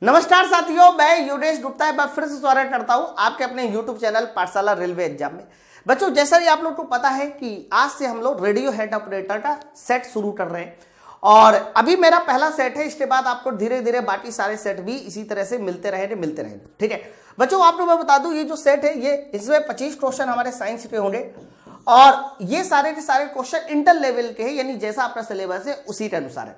नमस्कार साथियों, मैं योगेश गुप्ता एक बार फिर से स्वागत करता हूं आपके अपने YouTube चैनल पाठशाला रेलवे एग्जाम में। बच्चों, जैसा कि आप लोग को पता है कि आज से हम लोग रेडियो हेड ऑपरेटर का सेट शुरू कर रहे हैं और अभी मेरा पहला सेट है। इसके बाद आपको धीरे धीरे बाकी सारे सेट भी इसी तरह से मिलते रहेंगे। ठीक है बच्चों, आपको मैं बता दूं ये जो सेट है ये इसमें 25 क्वेश्चन हमारे साइंस के होंगे और ये सारे के सारे क्वेश्चन इंटर लेवल के हैं, यानी जैसा आपका सिलेबस है उसी के अनुसार है।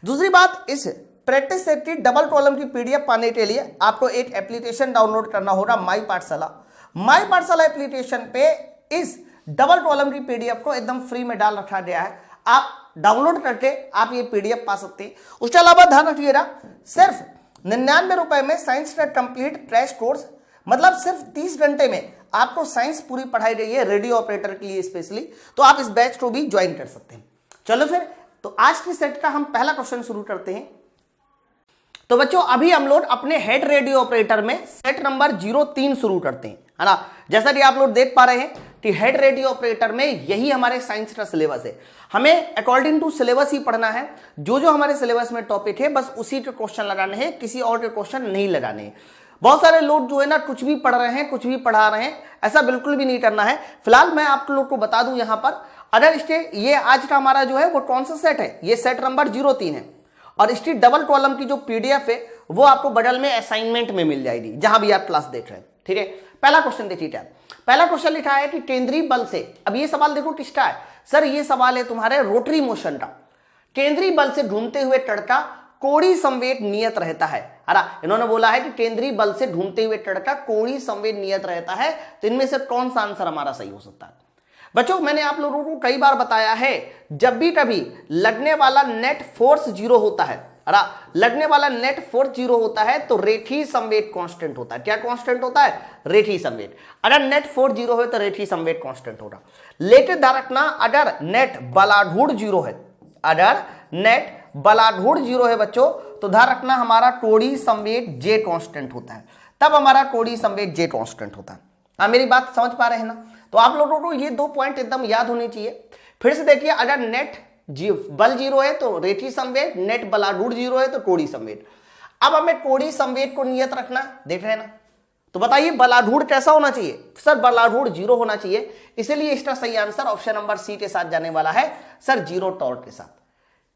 दूसरी बात, इस प्रैक्टिस सेट की डबल कॉलम की पीडीएफ पाने के लिए आपको एक एप्लीकेशन डाउनलोड करना होगा, माई पाठशाला एप्लीकेशन पे इस डबल कॉलम की पीडीएफ को एकदम फ्री में डाल रखा गया है। आप डाउनलोड करके आप ये पीडीएफ पा सकते हैं। उसके अलावा ध्यान रखिएगा, सिर्फ 99 रुपए में साइंस का कंप्लीट क्रैश कोर्स, मतलब सिर्फ 30 घंटे में आपको साइंस पूरी पढ़ाई गई है रेडियो ऑपरेटर के लिए स्पेशली, तो आप इस बैच को भी ज्वाइन कर सकते हैं। चलो फिर, तो आज के सेट का हम पहला क्वेश्चन शुरू करते हैं। तो बच्चों, अभी हम लोग अपने हेड रेडियो ऑपरेटर में सेट नंबर 03 शुरू करते हैं, है ना। जैसा कि आप लोग देख पा रहे हैं कि हेड रेडियो ऑपरेटर में यही हमारे साइंस का सिलेबस है। हमें अकॉर्डिंग टू सिलेबस ही पढ़ना है। जो जो हमारे सिलेबस में टॉपिक है बस उसी के क्वेश्चन लगाने हैं, किसी और के क्वेश्चन नहीं लगाने हैं। बहुत सारे लोग जो है ना कुछ भी पढ़ रहे हैं, कुछ भी पढ़ा रहे हैं, ऐसा बिल्कुल भी नहीं करना है। फिलहाल मैं आप लोग को बता दूं यहां पर, अगर इसके ये आज का हमारा जो है वो कौन सा सेट है, ये सेट नंबर 03 है और इसकी डबल कॉलम की जो पीडीएफ है वो आपको बगल में असाइनमेंट में मिल जाएगी, जहां भी आप क्लास देख रहे हैं। ठीक है, पहला क्वेश्चन देखिए क्या पहला क्वेश्चन लिखा है कि केंद्रीय बल से, अब ये सवाल देखो किसका है सर, ये सवाल है तुम्हारे रोटरी मोशन का। केंद्रीय बल से घूमते हुए टड़का कोणीय संवेग नियत रहता है। इन्होंने बोला है कि केंद्रीय बल से घूमते हुए टड़का कोणीय संवेग नियत रहता है, तो इनमें से कौन सा आंसर हमारा सही हो सकता है। बच्चों, मैंने आप लोगों को कई बार बताया है, जब भी कभी लगने वाला नेट फोर्स 0 होता है, लगने वाला नेट फोर्स 0 होता है तो रेखीय संवेग कांस्टेंट होता है। क्या कांस्टेंट होता है? रेखीय संवेग। अगर नेट फोर्स 0 है तो रेखीय संवेग कांस्टेंट होगा। लेकिन ध्यान रखना, अगर नेट बलाढूढ़ 0 है, अगर नेट बलाढूढ़ 0 है बच्चों, तो ध्यान रखना हमारा कोणीय संवेग जे कांस्टेंट होता है, तब हमारा कोणीय संवेग जे कांस्टेंट होता है। मेरी बात समझ पा रहे हैं ना। तो आप लोगों को ये 2 पॉइंट एकदम याद होने चाहिए। फिर से देखिए, अगर नेट बल 0 है तो रेखीय संवेग, नेट बलाढूढ़ 0 है तो कोणीय संवेग। अब हमें कोणीय संवेग को नियत रखना, देख रहे हैं ना। तो बताइए बलाढूढ़ कैसा होना चाहिए सर? बलाढूढ़ 0 होना चाहिए, इसलिए इसका सही आंसर ऑप्शन नंबर सी के साथ जाने वाला है सर, 0 टॉर्क के साथ।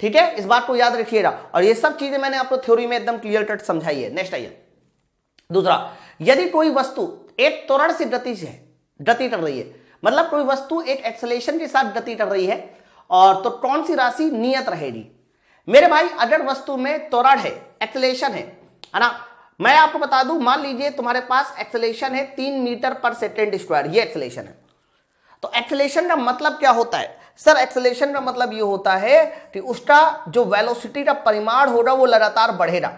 ठीक है, इस बात को याद रखिएगा और ये सब चीजें मैंने आपको थ्योरी में एकदम क्लियर कट समझाई है। नेक्स्ट आइए, दूसरा, यदि कोई वस्तु एक त्वरण से गति कर रही है, मतलब कोई वस्तु एक एक्सेलरेशन के साथ गति कर रही है, और तो कौन सी राशि नियत रहेगी? मेरे भाई, अगर वस्तु में त्वरण है, एक्सेलरेशन है ना, मैं आपको बता दूं, मान लीजिए तुम्हारे पास एक्सेलरेशन है 3 मीटर पर सेकेंड स्क्वायर, ये एक्सेलरेशन है। तो एक्सेलरेशन का मतलब क्या होता है सर? एक्सेलरेशन का मतलब ये होता है कि उसका जो वेलोसिटी का परिमाण होगा वो लगातार बढ़ेगा।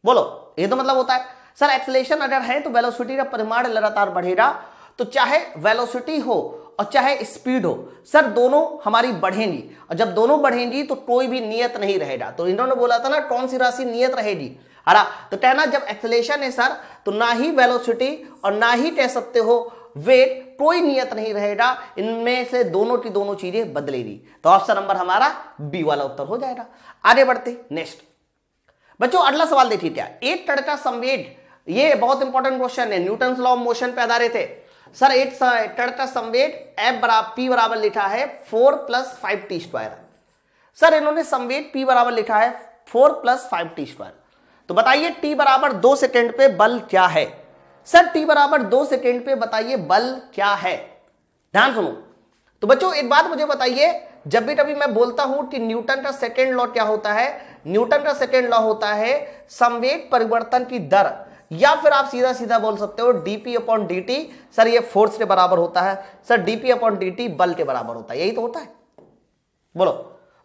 बोलो, ये तो मतलब होता है सर, एक्सेलरेशन अगर है तो वेलोसिटी का परिमाण लगातार बढ़ेगा। तो चाहे वेलोसिटी हो और चाहे स्पीड हो सर, दोनों हमारी बढ़ेंगी, और जब दोनों बढ़ेंगी तो कोई भी नियत नहीं रहेगा। तो इन्होंने बोला था ना कौन सी राशि नियत रहेगी, तो कहना जब एक्सेलरेशन है सर तो ना ही वेलोसिटी और ना ही कह सकते हो वेग, कोई नियत नहीं रहेगा, इनमें से दोनों की दोनों चीजें बदलेगी। तो ऑप्शन नंबर हमारा बी वाला उत्तर हो जाएगा। आगे बढ़ते नेक्स्ट बच्चों, अगला सवाल देखिए क्या, एक कण का संवेग, ये बहुत इंपॉर्टेंट क्वेश्चन है, न्यूटन लॉ ऑफ मोशन पे आधारित है सर। एक कण का संवेग P बराबर लिखा है 4 + 5t स्क्वायर। सर इन्होंने संवेग P बराबर लिखा है 4 + 5t स्क्वायर। तो बताइए t बराबर 2 सेकेंड पे बल क्या है सर? t बराबर 2 सेकेंड पे बताइए बल क्या है? ध्यान सुनो। तो बच्चों एक बात मुझे बताइए, जब भी कभी मैं बोलता हूं कि न्यूटन का सेकेंड लॉ क्या होता है, न्यूटन का सेकेंड लॉ होता है संवेग परिवर्तन की दर, या फिर आप सीधा सीधा बोल सकते हो dp/dt। सर ये फोर्स के बराबर होता है सर, dp/dt बल के बराबर होता है, यही तो होता है। बोलो,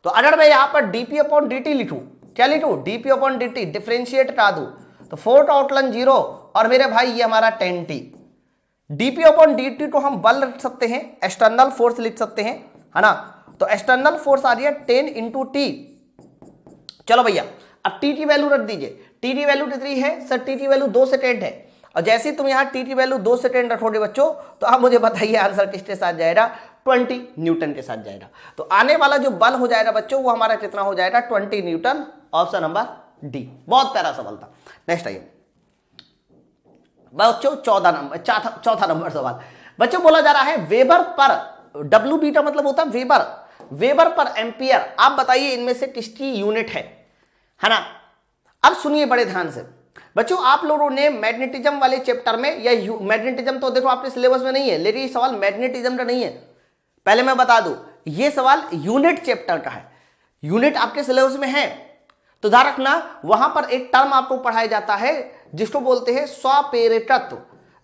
तो अगर मैं यहां पर dp/dt लिखूं, क्या लिखूं? dp/dt डिफरेंशिएट करा दूं तो 4 का आउटलन 0 और मेरे भाई ये हमारा 10t। dp/dt को हम बल लिख सकते हैं, एक्सटर्नल फोर्स लिख सकते हैं, है ना। तो एक्सटर्नल फोर्स आ रही है 10 × t। चलो भैया, अब t की वैल्यू रख दीजिए। t की वैल्यू कितनी है सर? t की वैल्यू 2 सेकेंड है, और जैसे ही तुम यहाँ t की वैल्यू 2 सेकेंड रखोगे बच्चों, तो आप मुझे बताइए आंसर किसके साथ जाएगा? 20 न्यूटन के साथ जाएगा। तो आने वाला जो बल हो जाएगा बच्चों वो हमारा कितना हो जाएगा? 20 न्यूटन। Option number D. बहुत प्यारा सवाल था। नेक्स्ट आइए बच्चों, चौथा नंबर सवाल बच्चों बोला जा रहा है वेबर पर, डब्ल्यू बीटा मतलब होता है वेबर पर एम्पियर। आप बताइए इनमें से किसकी यूनिट है ना। अब सुनिए बड़े ध्यान से बच्चों, आप लोगों ने मैग्नेटिज्म वाले चैप्टर में, या मैग्नेटिज्म तो देखो आपके सिलेबस में नहीं है, लेकिन ये सवाल मैग्नेटिज्म का नहीं है, पहले मैं बता दूं, ये सवाल यूनिट चैप्टर का है। यूनिट आपके सिलेबस में है तो ध्यान रखना, वहां पर एक टर्म आपको पढ़ाया जाता है जिसको बोलते हैं स्वप्रेरितत्व।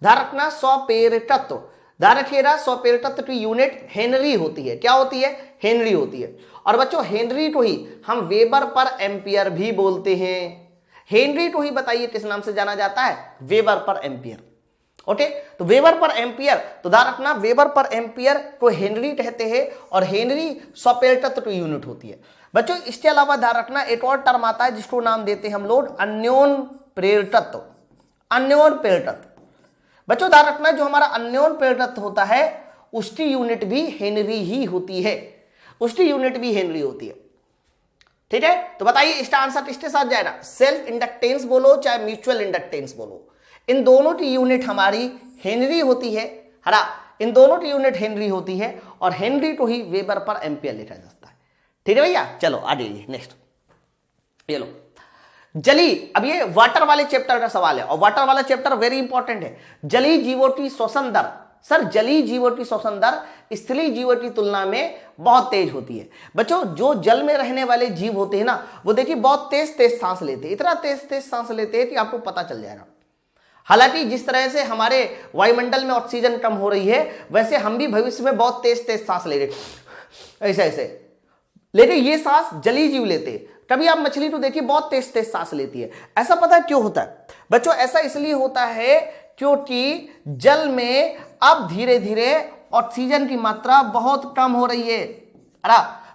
ध्यान रखना, स्वप्रेरितत्व। ध्यान रखिएगा, स्वप्रेरितत्व की यूनिट हेनरी होती है। क्या होती है? हेनरी होती है। और बच्चों हेनरी को ही हम वेबर पर एम्पियर भी बोलते हैं। हेनरी को ही बताइए किस नाम से जाना जाता है? वेबर पर एम्पियर। ओके, तो वेबर पर एम्पियर, तो ध्यान रखना वेबर पर एम्पियर को हेनरी कहते हैं और हेनरी स्वप्रेरितत्व की यूनिट होती है। बच्चों इसके अलावा ध्यान रखना एक और टर्म आता है जिसको नाम देते हैं हम लोग अन्योन प्रेरितत्व। अन्योन प्रेरितत्व बच्चों ध्यान रखना, जो हमारा अन्योन प्रेरितत्व होता है उसकी यूनिट भी हेनरी ही होती है, उसकी यूनिट भी हेनरी होती है। ठीक है, तो बताइए इसका आंसर किसके साथ जाएगा? सेल्फ इंडक्टेंस बोलो चाहे म्यूचुअल इंडक्टेंस बोलो, इन दोनों की यूनिट हमारी हेनरी होती है ना। इन दोनों की यूनिट हेनरी होती है और हेनरी को ही वेबर पर एम्पियर लिखा जाता है। ठीक है भैया, चलो आगे नेक्स्ट ये लो जली। अब ये वाटर वाले चैप्टर का सवाल है और वाटर वाला चैप्टर वेरी इंपॉर्टेंट है। जली जीवों की श्वसन दर, सर जली जीवों की श्वसन दर स्थलीय जीवों की तुलना में बहुत तेज होती है। बच्चों जो जल में रहने वाले जीव होते हैं ना, वो देखिए बहुत तेज तेज सांस लेते हैं, इतना तेज तेज सांस लेते हैं कि आपको पता चल जाएगा। हालांकि जिस तरह से हमारे वायुमंडल में ऑक्सीजन कम हो रही है, वैसे हम भी भविष्य में बहुत तेज तेज सांस ले रहे, ऐसे ऐसे, लेकिन ये सांस जलीय जीव लेते। कभी आप मछली तो देखिए बहुत तेज तेज सांस लेती है। ऐसा पता है क्यों होता है? बच्चों ऐसा इसलिए होता है क्योंकि जल में अब धीरे धीरे ऑक्सीजन की मात्रा बहुत कम हो रही है।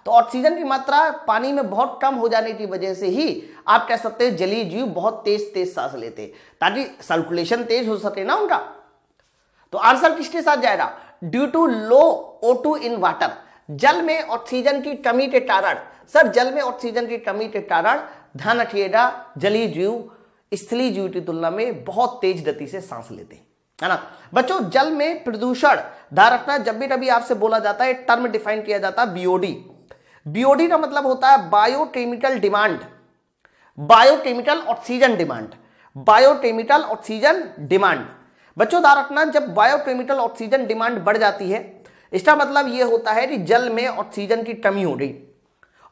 तो ऑक्सीजन की मात्रा पानी में बहुत कम हो जाने की वजह से ही आप कह सकते हैं जलीय जीव बहुत तेज तेज सांस लेते, ताकि सर्कुलेशन तेज हो सके ना उनका। तो आंसर किसके साथ जाएगा? Due to low O2 in water, जल में ऑक्सीजन की कमी के कारण। सर जल में ऑक्सीजन की कमी के कारण ध्यान रखिएगा जलीय जीव स्थलीय जीव की तुलना में बहुत तेज गति से सांस लेते है ना। बच्चों जल में प्रदूषण, ध्यान रखना जब भी कभी आपसे बोला जाता है टर्म डिफाइन किया जाता है बीओडी। बीओडी का मतलब होता है biochemical demand, biochemical oxygen demand, biochemical oxygen demand. बच्चों ध्यान रखना जब बायोकेमिकल ऑक्सीजन डिमांड बढ़ जाती है, इसका मतलब यह होता है कि जल में ऑक्सीजन की कमी हो गई।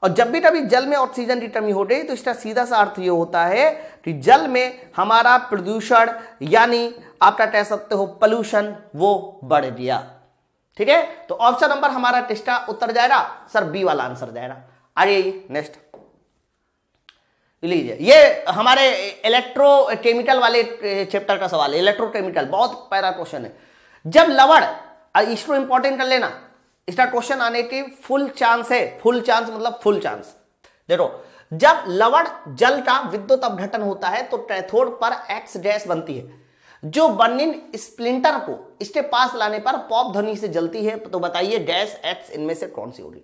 और जब भी कभी जल में ऑक्सीजन की कमी हो गई तो इसका सीधा सा अर्थ यह होता है कि जल में हमारा प्रदूषण यानी आपका कह सकते हो पोल्यूशन वो बढ़ गया। ठीक है, तो ऑप्शन नंबर हमारा टेस्टा उत्तर जाएगा सर, बी वाला आंसर जाएगा। आइए नेक्स्ट लीजिए, ये हमारे इलेक्ट्रोकेमिकल वाले चैप्टर का सवाल है। इलेक्ट्रोकेमिकल बहुत प्यारा क्वेश्चन है। जब लवण, इसको इंपॉर्टेंट कर लेना, इसका क्वेश्चन आने की फुल चांस है। फुल चांस मतलब फुल चांस। देखो जब लवण जल का विद्युत अपघटन होता है तो कैथोड पर एक्स गैस बनती है, जो बर्निंग स्प्लिंटर को इसके पास लाने पर पॉप ध्वनि से जलती है। तो बताइए गैस एक्स इनमें से कौन सी होगी?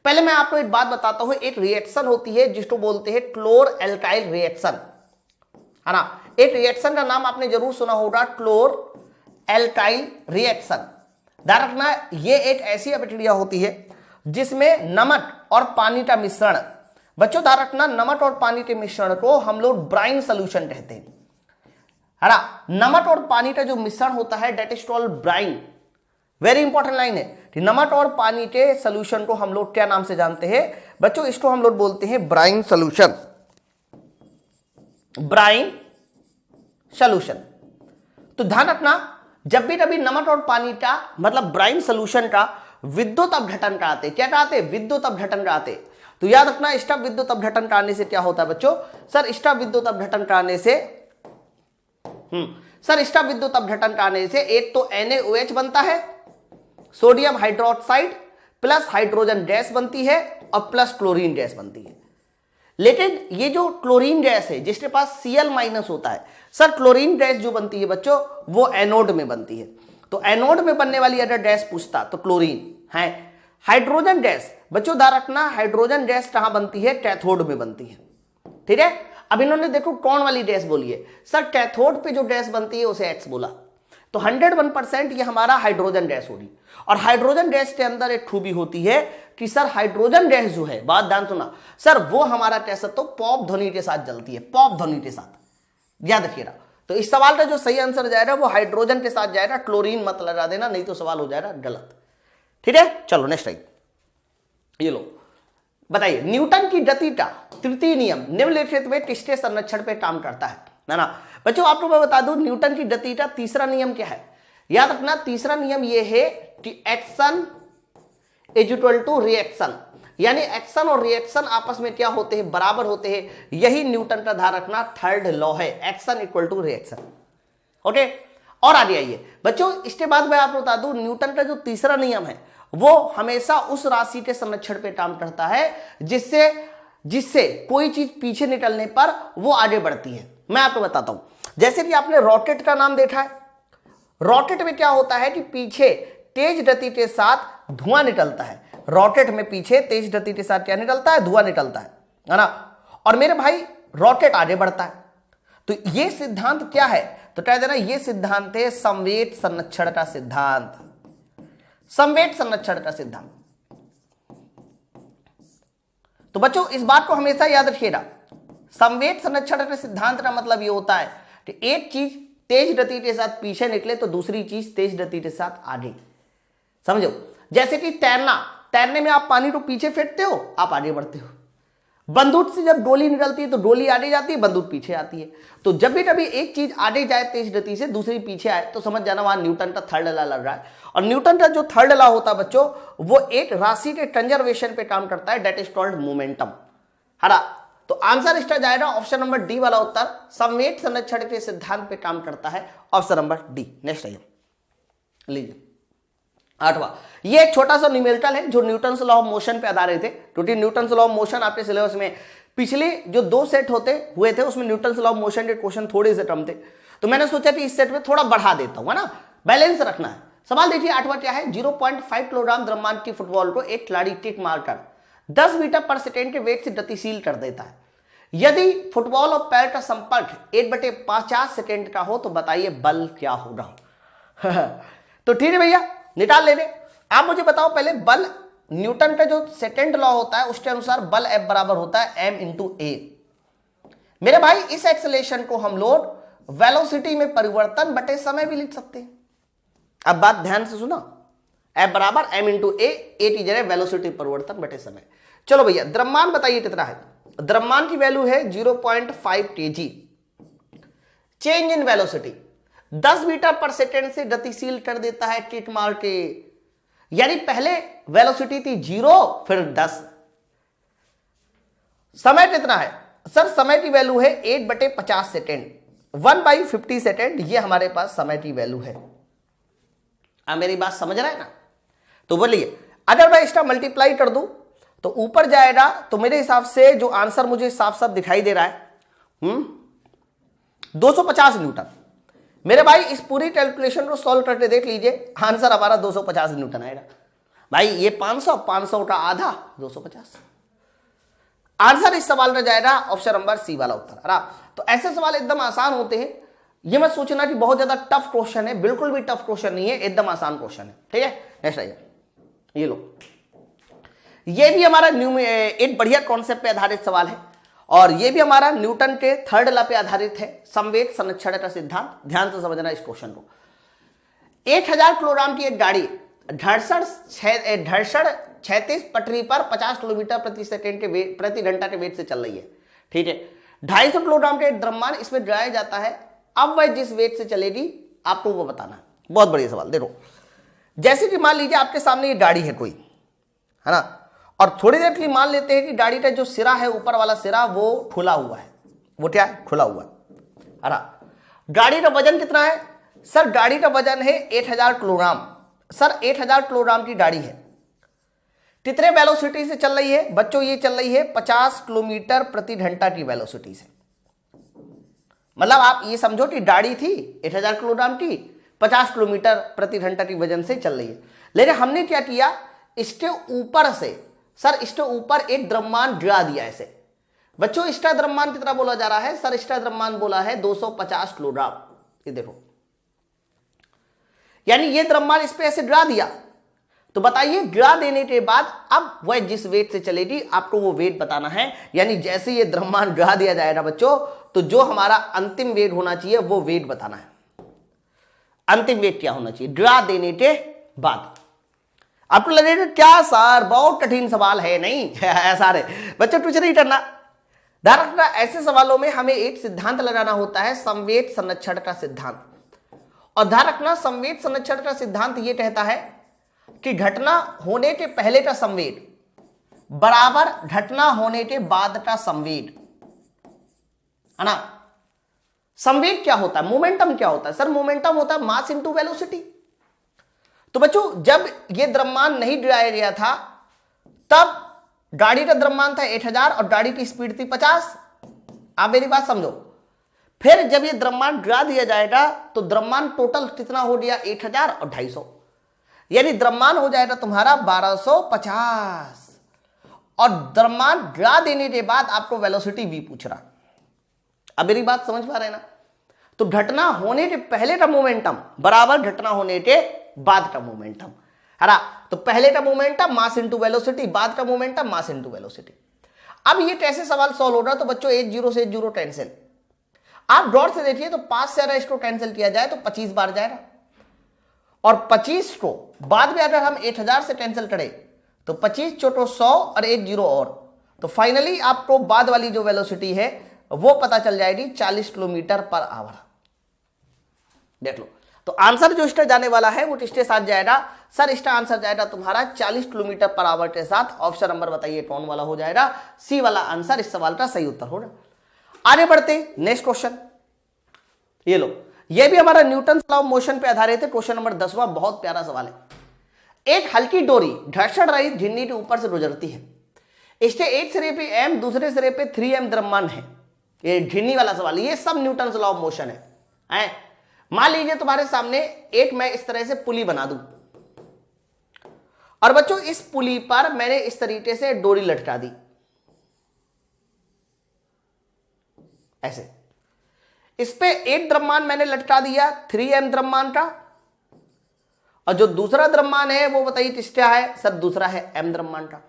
पहले मैं आपको एक बात बताता हूं, एक रिएक्शन होती है जिसको बोलते हैं क्लोर एल्काइल रिएक्शन, है ना। एक रिएक्शन का नाम आपने जरूर सुना होगा, क्लोर एल्काइल रिएक्शन। ध्यान रखना ये एक ऐसी अभिक्रिया होती है जिसमें नमक और पानी का मिश्रण, बच्चों ध्यान रखना नमक और पानी के मिश्रण को हम लोग ब्राइन सोल्यूशन कहते हैं, है ना। नमक और पानी का जो मिश्रण होता है that is called brine. Very important line है कि नमक और पानी के सोल्यूशन को हम लोग क्या नाम से जानते हैं? बच्चों इसको हम लोग बोलते हैं ब्राइन सोल्यूशन, ब्राइन सोल्यूशन। तो ध्यान रखना जब भी कभी नमक और पानी का मतलब ब्राइन सोल्यूशन का विद्युत अपघटन कराते, क्या कराते? विद्युत अपघटन कराते। तो याद रखना स्टॉप विद्युत अपघटन कराने से क्या होता है बच्चों? सर स्टॉप विद्युत अपघटन कराने से स्टॉप विद्युत अपघटन कराने से एक तो NaOH बनता है, sodium hydroxide plus hydrogen gas बनती है और प्लस क्लोरीन गैस बनती है। लेकिन ये जो क्लोरीन गैस है जिसके पास Cl- होता है, सर क्लोरीन गैस जो बनती है बच्चों वो एनोड में बनती है। तो एनोड में बनने वाली अगर गैस पूछता तो क्लोरीन है। हाइड्रोजन गैस, बच्चों ध्यान रखना हाइड्रोजन गैस कहां बनती है? कैथोड में बनती है। ठीक है, अब इन्होंने देखो कौन वाली डैश बोली है सर, कैथोड पे जो डैश बनती है उसे एक्स बोला, तो 101% ये हमारा हाइड्रोजन डैश होगी। और हाइड्रोजन डैश के अंदर एक खूबी होती है कि सर हाइड्रोजन डैश जो है, बात ध्यान सुना सर, वो हमारा कैसे तो पॉप ध्वनि के साथ जलती है, पॉप ध्वनि के साथ, याद रखिएगा। तो इस सवाल का जो सही आंसर जाएगा वो हाइड्रोजन के साथ जाएगा, क्लोरीन मत लगा देना नहीं तो सवाल हो जाएगा गलत। ठीक है, चलो नेक्स्ट टाइम ये लो, बताइए न्यूटन की गति का तृतीय नियम निम्नलिखित में किसके संरक्षण पे काम करता है ना बच्चों। आपको मैं बता दूं न्यूटन की गति का तीसरा नियम क्या है, याद रखना तीसरा नियम ये है कि action is equal to reaction, यानी एक्शन और रिएक्शन आपस में क्या होते हैं, बराबर होते हैं। यही न्यूटन का ध्यान रखना थर्ड लॉ है, action equal to reaction. Okay, और आगे आइए बच्चों, इसके बाद मैं आपको बता दूं न्यूटन का जो तीसरा नियम है वो हमेशा उस राशि के संरक्षण पे काम करता है जिससे कोई चीज पीछे निकलने पर वो आगे बढ़ती है। मैं आपको बताता हूं, जैसे कि आपने रॉकेट का नाम देखा है, रॉकेट में क्या होता है कि पीछे तेज गति के साथ धुआं निकलता है, रॉकेट में पीछे तेज गति के साथ क्या निकलता है, धुआं निकलता है ना। और मेरे भाई रॉकेट आगे बढ़ता है, तो ये सिद्धांत क्या है, तो कह देना ये सिद्धांत है संवेग संरक्षण का सिद्धांत, संवेग संरक्षण का सिद्धांत। तो बच्चों इस बात को हमेशा याद रखिएगा, संवेग संरक्षण का सिद्धांत का मतलब ये होता है कि एक चीज तेज गति के साथ पीछे निकले तो दूसरी चीज तेज गति के साथ आगे, समझो। जैसे कि तैरने में आप पानी को पीछे फेंकते हो, आप आगे बढ़ते हो। बंदूक से जब गोली निकलती है तो गोली आगे जाती है, बंदूक पीछे आती है। तो जब भी कभी एक चीज आगे जाए तेज गति से, दूसरी पीछे आए, तो समझ जाना वहां न्यूटन का थर्ड लॉ लग रहा है। और न्यूटन का जो थर्ड लॉ होता है बच्चों, वो एक राशि के कंजर्वेशन पे काम करता है, दैट इज कॉल्ड मोमेंटम। हरा, तो आंसर इसका जाएगा ऑप्शन नंबर डी वाला उत्तर, संवेग संरक्षण के सिद्धांत पे काम करता है, ऑप्शन नंबर डी। नेक्स्ट आइए, लीजिए 8वां, ये एक छोटा सा न्यूमेरिकल है जो न्यूटन लॉ ऑफ मोशन पे आधारित है, क्योंकि न्यूटन लॉ ऑफ मोशन आपके सिलेबस में पिछले जो 2 सेट हुए थे उसमें न्यूटन लॉ ऑफ मोशन के क्वेश्चन थोड़े से कम थे, तो मैंने सोचा कि इस सेट में थोड़ा बढ़ा देता हूं, है ना, बैलेंस रखना है। सवाल देखिए 8वां क्या है, 0.5 किलोग्राम द्रव्यमान की फुटबॉल को एक खिलाड़ी किक मारकर 10 मीटर पर सेकेंड के वेग से गतिशील कर देता है। यदि फुटबॉल और पैर का संपर्क 1/50 सेकेंड का हो तो बताइए बल क्या होगा। तो ठीक है भैया, निकाल ले रहे। आप मुझे बताओ पहले, बल न्यूटन का जो सेकेंड लॉ होता है उसके अनुसार बल F बराबर होता है m × a। मेरे भाई इस एक्सेलरेशन को हम लोग वेलोसिटी में परिवर्तन बटे समय भी लिख सकते हैं। अब बात ध्यान से सुना, F बराबर m × a की जगह वेलोसिटी परिवर्तन बटे समय। चलो भैया द्रव्यमान बताइए कितना है, द्रव्यमान की वैल्यू है 0.5 kg। Change in velocity 10 metre per second से गतिशील कर देता है किक मार के, यानी पहले वेलोसिटी थी 0 फिर 10। समय कितना है सर, समय की वैल्यू है 8/50 सेकेंड, 1/50 सेकेंड, ये हमारे पास समय की वैल्यू है। आप मेरी बात समझ रहे हैं ना, तो बोलिए अगर मैं इसका मल्टीप्लाई कर दूं तो ऊपर जाएगा, तो मेरे हिसाब से जो आंसर मुझे साफ साफ दिखाई दे रहा है 250 न्यूटन। मेरे भाई इस पूरी कैलकुलेशन को सॉल्व करके देख लीजिए, आंसर हमारा 250 न्यूटन आएगा। भाई ये 500 का आधा 250, आंसर इस सवाल में जाएगा ऑप्शन नंबर सी वाला उत्तर। तो ऐसे सवाल एकदम आसान होते हैं, ये मत सोचना कि बहुत ज्यादा टफ क्वेश्चन है, बिल्कुल भी टफ क्वेश्चन नहीं है, एकदम आसान क्वेश्चन है। ठीक है, नेक्स्ट आइए, ये लो, ये भी हमारा एक बढ़िया कॉन्सेप्ट पे आधारित सवाल है, और ये भी हमारा न्यूटन के थर्ड लॉ पे आधारित है, संवेग संरक्षण का सिद्धांत। ध्यान से समझना इस क्वेश्चन को। 1000 किलोग्राम की एक गाड़ी धड़सड़ 36 पटरी पर 50 किलोमीटर प्रति घंटा के वेग से चल रही है। ठीक है, 250 किलोग्राम के द्रव्यमान इसमें गिराया जाता है, अब वह जिस वेग से चलेगी आपको वो बताना है। बहुत बढ़िया सवाल। देखो जैसे कि मान लीजिए आपके सामने ये गाड़ी है कोई, है ना, और थोड़ी देर के लिए मान लेते हैं कि गाड़ी का जो सिरा है, ऊपर वाला सिरा, वो खुला हुआ है। वो क्या है, खुला हुआ है। गाड़ी का वजन कितना है सर, गाड़ी का वजन है 1000 किलोग्राम। सर 1000 किलोग्राम की गाड़ी है, कितने वेलोसिटी से चल रही है बच्चों, ये चल रही है 50 किलोमीटर प्रति घंटा की वेलोसिटी से। मतलब आप ये समझो कि गाड़ी थी 1000 किलोग्राम की, 50 किलोमीटर प्रति घंटा की वजन से चल रही है। लेकिन हमने क्या किया, इसके ऊपर से सर, इसके ऊपर एक द्रव्यमान गिरा दिया ऐसे, बच्चों स्टा द्रव्यमान कितना बोला जा रहा है? सर स्टा द्रव्यमान बोला है 250 किलोग्राम। ये देखो, यानी ये द्रव्यमान इस पे ऐसे गिरा दिया, तो बताइए गिरा देने के बाद अब वह जिस वेट से चलेगी आपको वो वेट बताना है। यानी जैसे ये द्रव्यमान गिरा दिया जाएगा बच्चों, तो जो हमारा अंतिम वेट होना चाहिए वो वेट बताना है। अंतिम वेट क्या होना चाहिए गिरा देने के बाद? आपको लगेगा क्या सर बहुत कठिन सवाल है, नहीं ऐसा है बच्चों, कुछ नहीं करना। ध्यान रखना, ऐसे सवालों में हमें एक सिद्धांत लगाना होता है, संवेग संरक्षण का सिद्धांत। और ध्यान रखना, संवेग संरक्षण का सिद्धांत यह कहता है कि घटना होने के पहले का संवेग बराबर घटना होने के बाद का संवेग, है ना। संवेग क्या होता है? मोमेंटम क्या होता है? सर मोमेंटम होता है मास इंटू वेलोसिटी। तो बच्चों जब यह द्रव्यमान नहीं गिराया गया था तब गाड़ी का द्रव्यमान था 8000 और गाड़ी की स्पीड थी 50। आप मेरी बात समझो। फिर जब ये द्रव्यमान गिरा दिया जाएगा तो द्रव्यमान टोटल कितना हो गया? 1000 और 250, यानी द्रव्यमान हो जाएगा तुम्हारा 1250। और द्रव्यमान गिरा देने के बाद आपको वेलोसिटी v पूछ रहा। अब मेरी बात समझ पा रहे हैं ना? तो घटना होने के पहले का मोमेंटम बराबर घटना होने के बाद का मोमेंटम, है ना। तो पहले का मोमेंटम मास इंटू वेलोसिटी, बाद का मोमेंटम मास इंटू वेलोसिटी। अब ये कैसे सवाल सॉल्व हो रहा है? तो बच्चों 1 0 से 1 0 कैंसिल। आप गौर से देखिए तो 5 से अगर इसको कैंसिल किया जाए तो 25 बार जाएगा, और 25 को बाद में अगर हम 1000 से कैंसिल करें तो 25 चोटो 100 और 1 0 और, तो फाइनली आपको बाद वाली जो वेलोसिटी है वो पता चल जाएगी 40 किलोमीटर पर आवर। देख लो, तो आंसर जो इसका जाने वाला है वो किसके साथ जाएगा? सर इसका आंसर जाएगा तुम्हारा 40 किलोमीटर पर आवर के साथ। ऑप्शन नंबर बताइए कौन वाला हो जाएगा? सी वाला आंसर इस सवाल का सही उत्तर होगा। आगे बढ़ते नेक्स्ट क्वेश्चन। ये लो, ये भी हमारा न्यूटन लॉ ऑफ मोशन पे आधारित है। क्वेश्चन नंबर 10वां बहुत प्यारा सवाल है। एक हल्की डोरी घर्षण रहित झिल्ली के ऊपर से गुजरती है। इसके एक सिरे पे m, दूसरे सिरे पे 3m द्रव्यमान है। ये झिल्ली वाला सवाल, ये सब न्यूटन लॉ ऑफ मोशन है। मान लीजिए तुम्हारे सामने एक मैं इस तरह से पुली बना दूं, और बच्चों इस पुली पर मैंने इस तरीके से डोरी लटका दी ऐसे। इस पे एक द्रव्यमान मैंने लटका दिया 3m द्रव्यमान का, और जो दूसरा द्रव्यमान है वो बताइए किसका है? सर दूसरा है m द्रव्यमान का।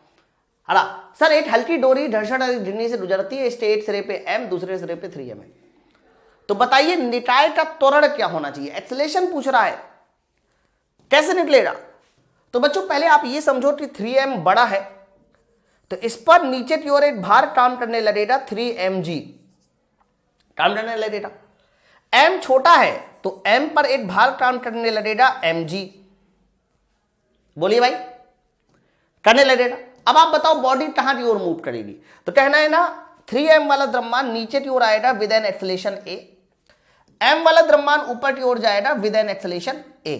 हला सर एक हल्की डोरी घर्षण झिल्ली से गुजरती है, इसके एक सिरे पे m, दूसरे सिरे पे 3m है। तो बताइए निकाय का त्वरण क्या होना चाहिए? एक्सेलरेशन पूछ रहा है, कैसे निकलेगा? तो बच्चों पहले आप ये समझो कि 3m बड़ा है, तो इस पर नीचे की ओर एक भार काम करने लगेगा 3mg काम करने लगेगा। m छोटा है तो m पर एक भार काम करने लगेगा mg। बोलिए भाई, करने लगेगा। अब आप बताओ बॉडी कहां की ओर मूव करेगी? तो कहना है ना 3m वाला द्रव्यमान नीचे की ओर आएगा with an acceleration a, m वाला द्रव्यमान ऊपर की ओर जाएगा विद एन एक्सेलरेशन a।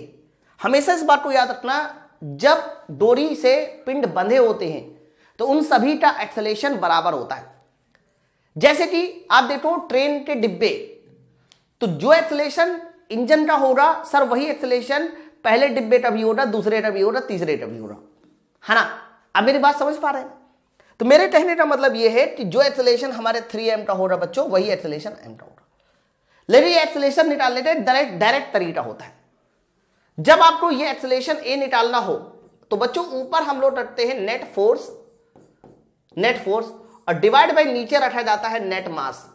हमेशा इस बात को याद रखना, जब डोरी से पिंड बंधे होते हैं तो उन सभी का एक्सेलरेशन बराबर होता है। जैसे कि आप देखो ट्रेन के डिब्बे, तो जो एक्सेलरेशन इंजन का होगा सर वही एक्सेलरेशन पहले डिब्बे का भी होगा, दूसरे का भी होगा, तीसरे का भी होगा, है ना। आप मेरी बात समझ पा रहे हैं? तो मेरे कहने का मतलब यह है कि जो एक्सेलरेशन हमारे 3m का होगा बच्चों वही एक्सेलरेशन m का होगा। लेकिन ये एक्सेलरेशन निकालने का डायरेक्ट तरीका होता है। जब आपको ये एक्सेलरेशन a निकालना हो तो बच्चों ऊपर हम लोग रखते हैं नेट फोर्स और डिवाइड बाय नीचे रखा जाता है नेट मास।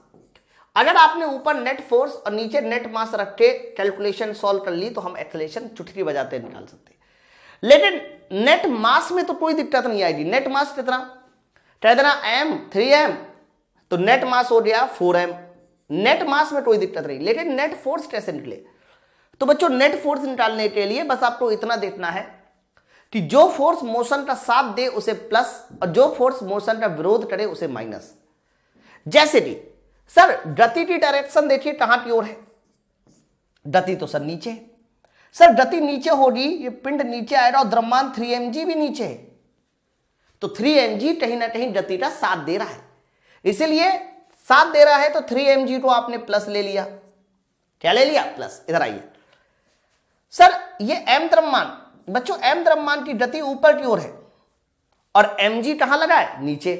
अगर आपने ऊपर नेट फोर्स और नीचे नेट मास रख के कैलकुलेशन सॉल्व कर ली तो हम एक्सेलरेशन चुटकी बजाते निकाल सकते हैं। लेकिन नेट मास में तो कोई दिक्कत नहीं आएगी। नेट मास कितना कह देना m 3m, तो नेट मास हो गया 4m। नेट मास में कोई दिक्कत नहीं, लेकिन नेट फोर्स कैसे निकले? तो बच्चों नेट फोर्स निकालने के लिए बस आपको इतना देखना है कि जो फोर्स मोशन का साथ दे उसे प्लस और जो फोर्स मोशन का विरोध करे उसे माइनस। जैसे कि सर गति की डायरेक्शन देखिए कहां की ओर है? गति तो सर नीचे है। सर गति नीचे होगी, ये पिंड नीचे आएगा और द्रव्यमान 3mg भी नीचे है, तो 3mg कहीं ना कहीं गति का साथ दे रहा है, इसीलिए साथ दे रहा है तो 3mg को आपने प्लस ले लिया। क्या ले लिया? प्लस। इधर आइए सर, ये m द्रव्यमान बच्चों, m द्रव्यमान की गति ऊपर की ओर है और mg कहां लगा है? नीचे।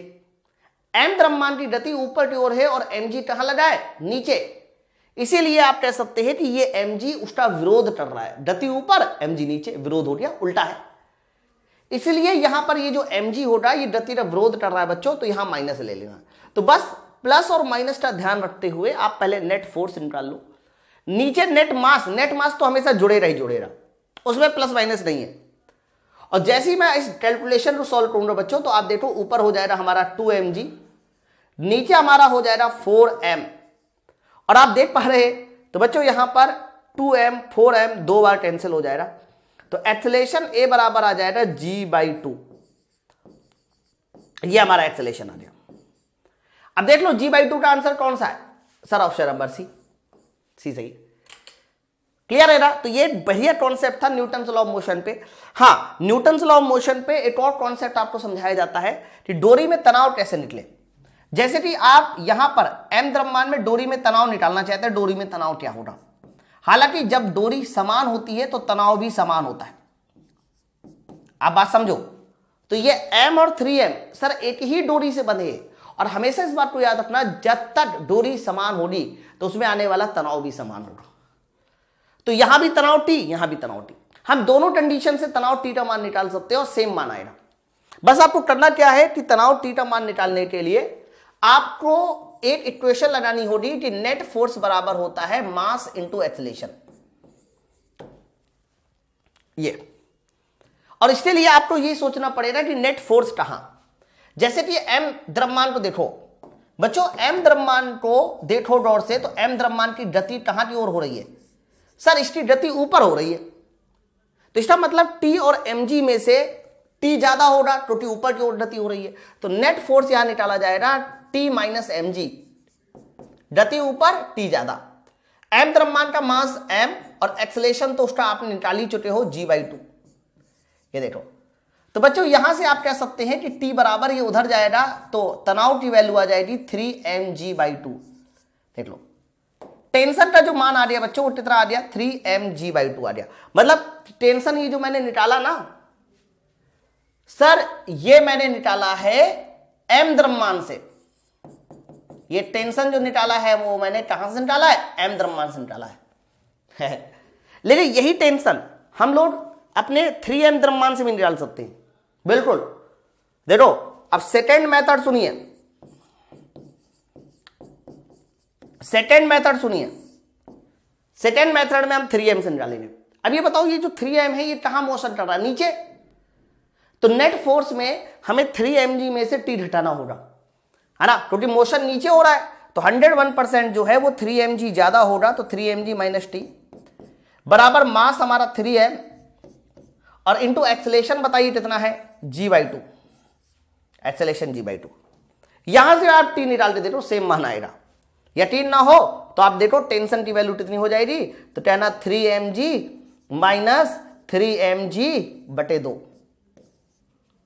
m द्रव्यमान की गति ऊपर की ओर है और mg कहां लगा है, नीचे। इसीलिए आप कह सकते हैं कि ये mg उसका विरोध कर रहा है, गति ऊपर mg नीचे, विरोध हो गया, उल्टा है। इसलिए यहां पर ये जो mg हो रहा है ये गति का विरोध कर रहा है बच्चों, तो यहां माइनस ले लेना। तो बस प्लस और माइनस का ध्यान रखते हुए आप पहले नेट फोर्स निकाल लो। नीचे नेट मास तो हमेशा जुड़ेगा ही जुड़ेगा, उसमें प्लस माइनस नहीं है। और जैसे ही मैं इस कैलकुलेशन को सॉल्व करूंगा बच्चों, तो आप देखो ऊपर हो जाएगा हमारा 2mg, नीचे हमारा हो जाएगा 4m। और आप देख पा रहे तो बच्चों यहां पर 2m 4m 2 बार कैंसिल हो जाएगा, तो एक्सेलरेशन A बराबर आ जाएगा g/2। ये हमारा एक्सेलरेशन आ गया। अब देख लो g/2 का आंसर कौन सा है सर, ऑप्शन नंबर सी सही। क्लियर है ना। तो ये बढ़िया कॉन्सेप्ट था न्यूटन लॉ ऑफ मोशन पे। हाँ, न्यूटन लॉ ऑफ मोशन पे एक और कॉन्सेप्ट आपको समझाया जाता है कि डोरी में तनाव कैसे निकले। जैसे कि आप यहां पर m द्रव्यमान में डोरी में तनाव निकालना चाहते हैं, डोरी में तनाव क्या होगा। हालांकि जब डोरी समान होती है तो तनाव भी समान होता है, आप बात समझो। तो ये m और 3m सर एक ही डोरी से बंधे हैं, और हमेशा इस बात को याद रखना, जब तक डोरी समान होगी तो उसमें आने वाला तनाव भी समान होगा। तो यहां भी तनाव T, यहां भी तनाव T, हम दोनों कंडीशन से तनाव T का मान निकाल सकते हैं और सेम मान आएगा। बस आपको करना क्या है कि तनाव T का मान निकालने के लिए आपको एक इक्वेशन लगानी होगी कि नेट फोर्स बराबर होता है मास इंटू एक्सेलरेशन, ये। और इसके लिए आपको ये सोचना पड़ेगा कि नेट फोर्स कहां। जैसे कि m द्रव्यमान को देखो बच्चों, m द्रव्यमान को देखो गौर से, तो m द्रव्यमान की गति कहां की ओर हो रही है सर, इसकी गति ऊपर हो रही है। तो इसका मतलब T और mg में से T ज्यादा होगा क्योंकि ऊपर की ओर गति हो रही है। तो नेट फोर्स यहां निकाला जाएगा T माइनस mg, गति ऊपर T ज्यादा। m द्रव्यमान का मास m और एक्सेलरेशन तो उसका आप निकाल ही चुके हो g/2। ये देखो, तो बच्चों यहां से आप कह सकते हैं कि T बराबर ये उधर जाएगा तो तनाव की वैल्यू आ जाएगी 3mg/2। देख लो टेंशन का जो मान आ गया बच्चों वो कितना आ गया, 3mg/2 आ गया। मतलब टेंशन ये जो मैंने निकाला ना सर, ये मैंने निकाला है m द्रव्यमान से। ये टेंशन जो निकाला है वो मैंने कहां से निकाला है, m द्रव्यमान से निकाला है। लेकिन यही टेंशन हम लोग अपने 3m द्रव्यमान से भी निकाल सकते हैं, बिल्कुल। देखो अब सेकेंड मेथड सुनिए, सेकेंड मेथड में हम 3m से निकालेंगे। अब ये बताओ, ये जो 3m है ये कहां मोशन कर रहा है, नीचे। तो नेट फोर्स में हमें 3mg में से T घटाना होगा, है ना, क्योंकि मोशन नीचे हो रहा है। तो 101% जो है वो 3mg ज्यादा होगा, तो 3mg माइनस T बराबर मास हमारा 3m और इंटू एक्सेलरेशन बताइए कितना है, g/2। Acceleration g/2। यहां से आप T निकाल के देखो, सेम मान आएगा। यकीन ना हो तो आप देखो टेंशन की वैल्यू कितनी हो जाएगी, तो कहना 3mg माइनस 3mg/2।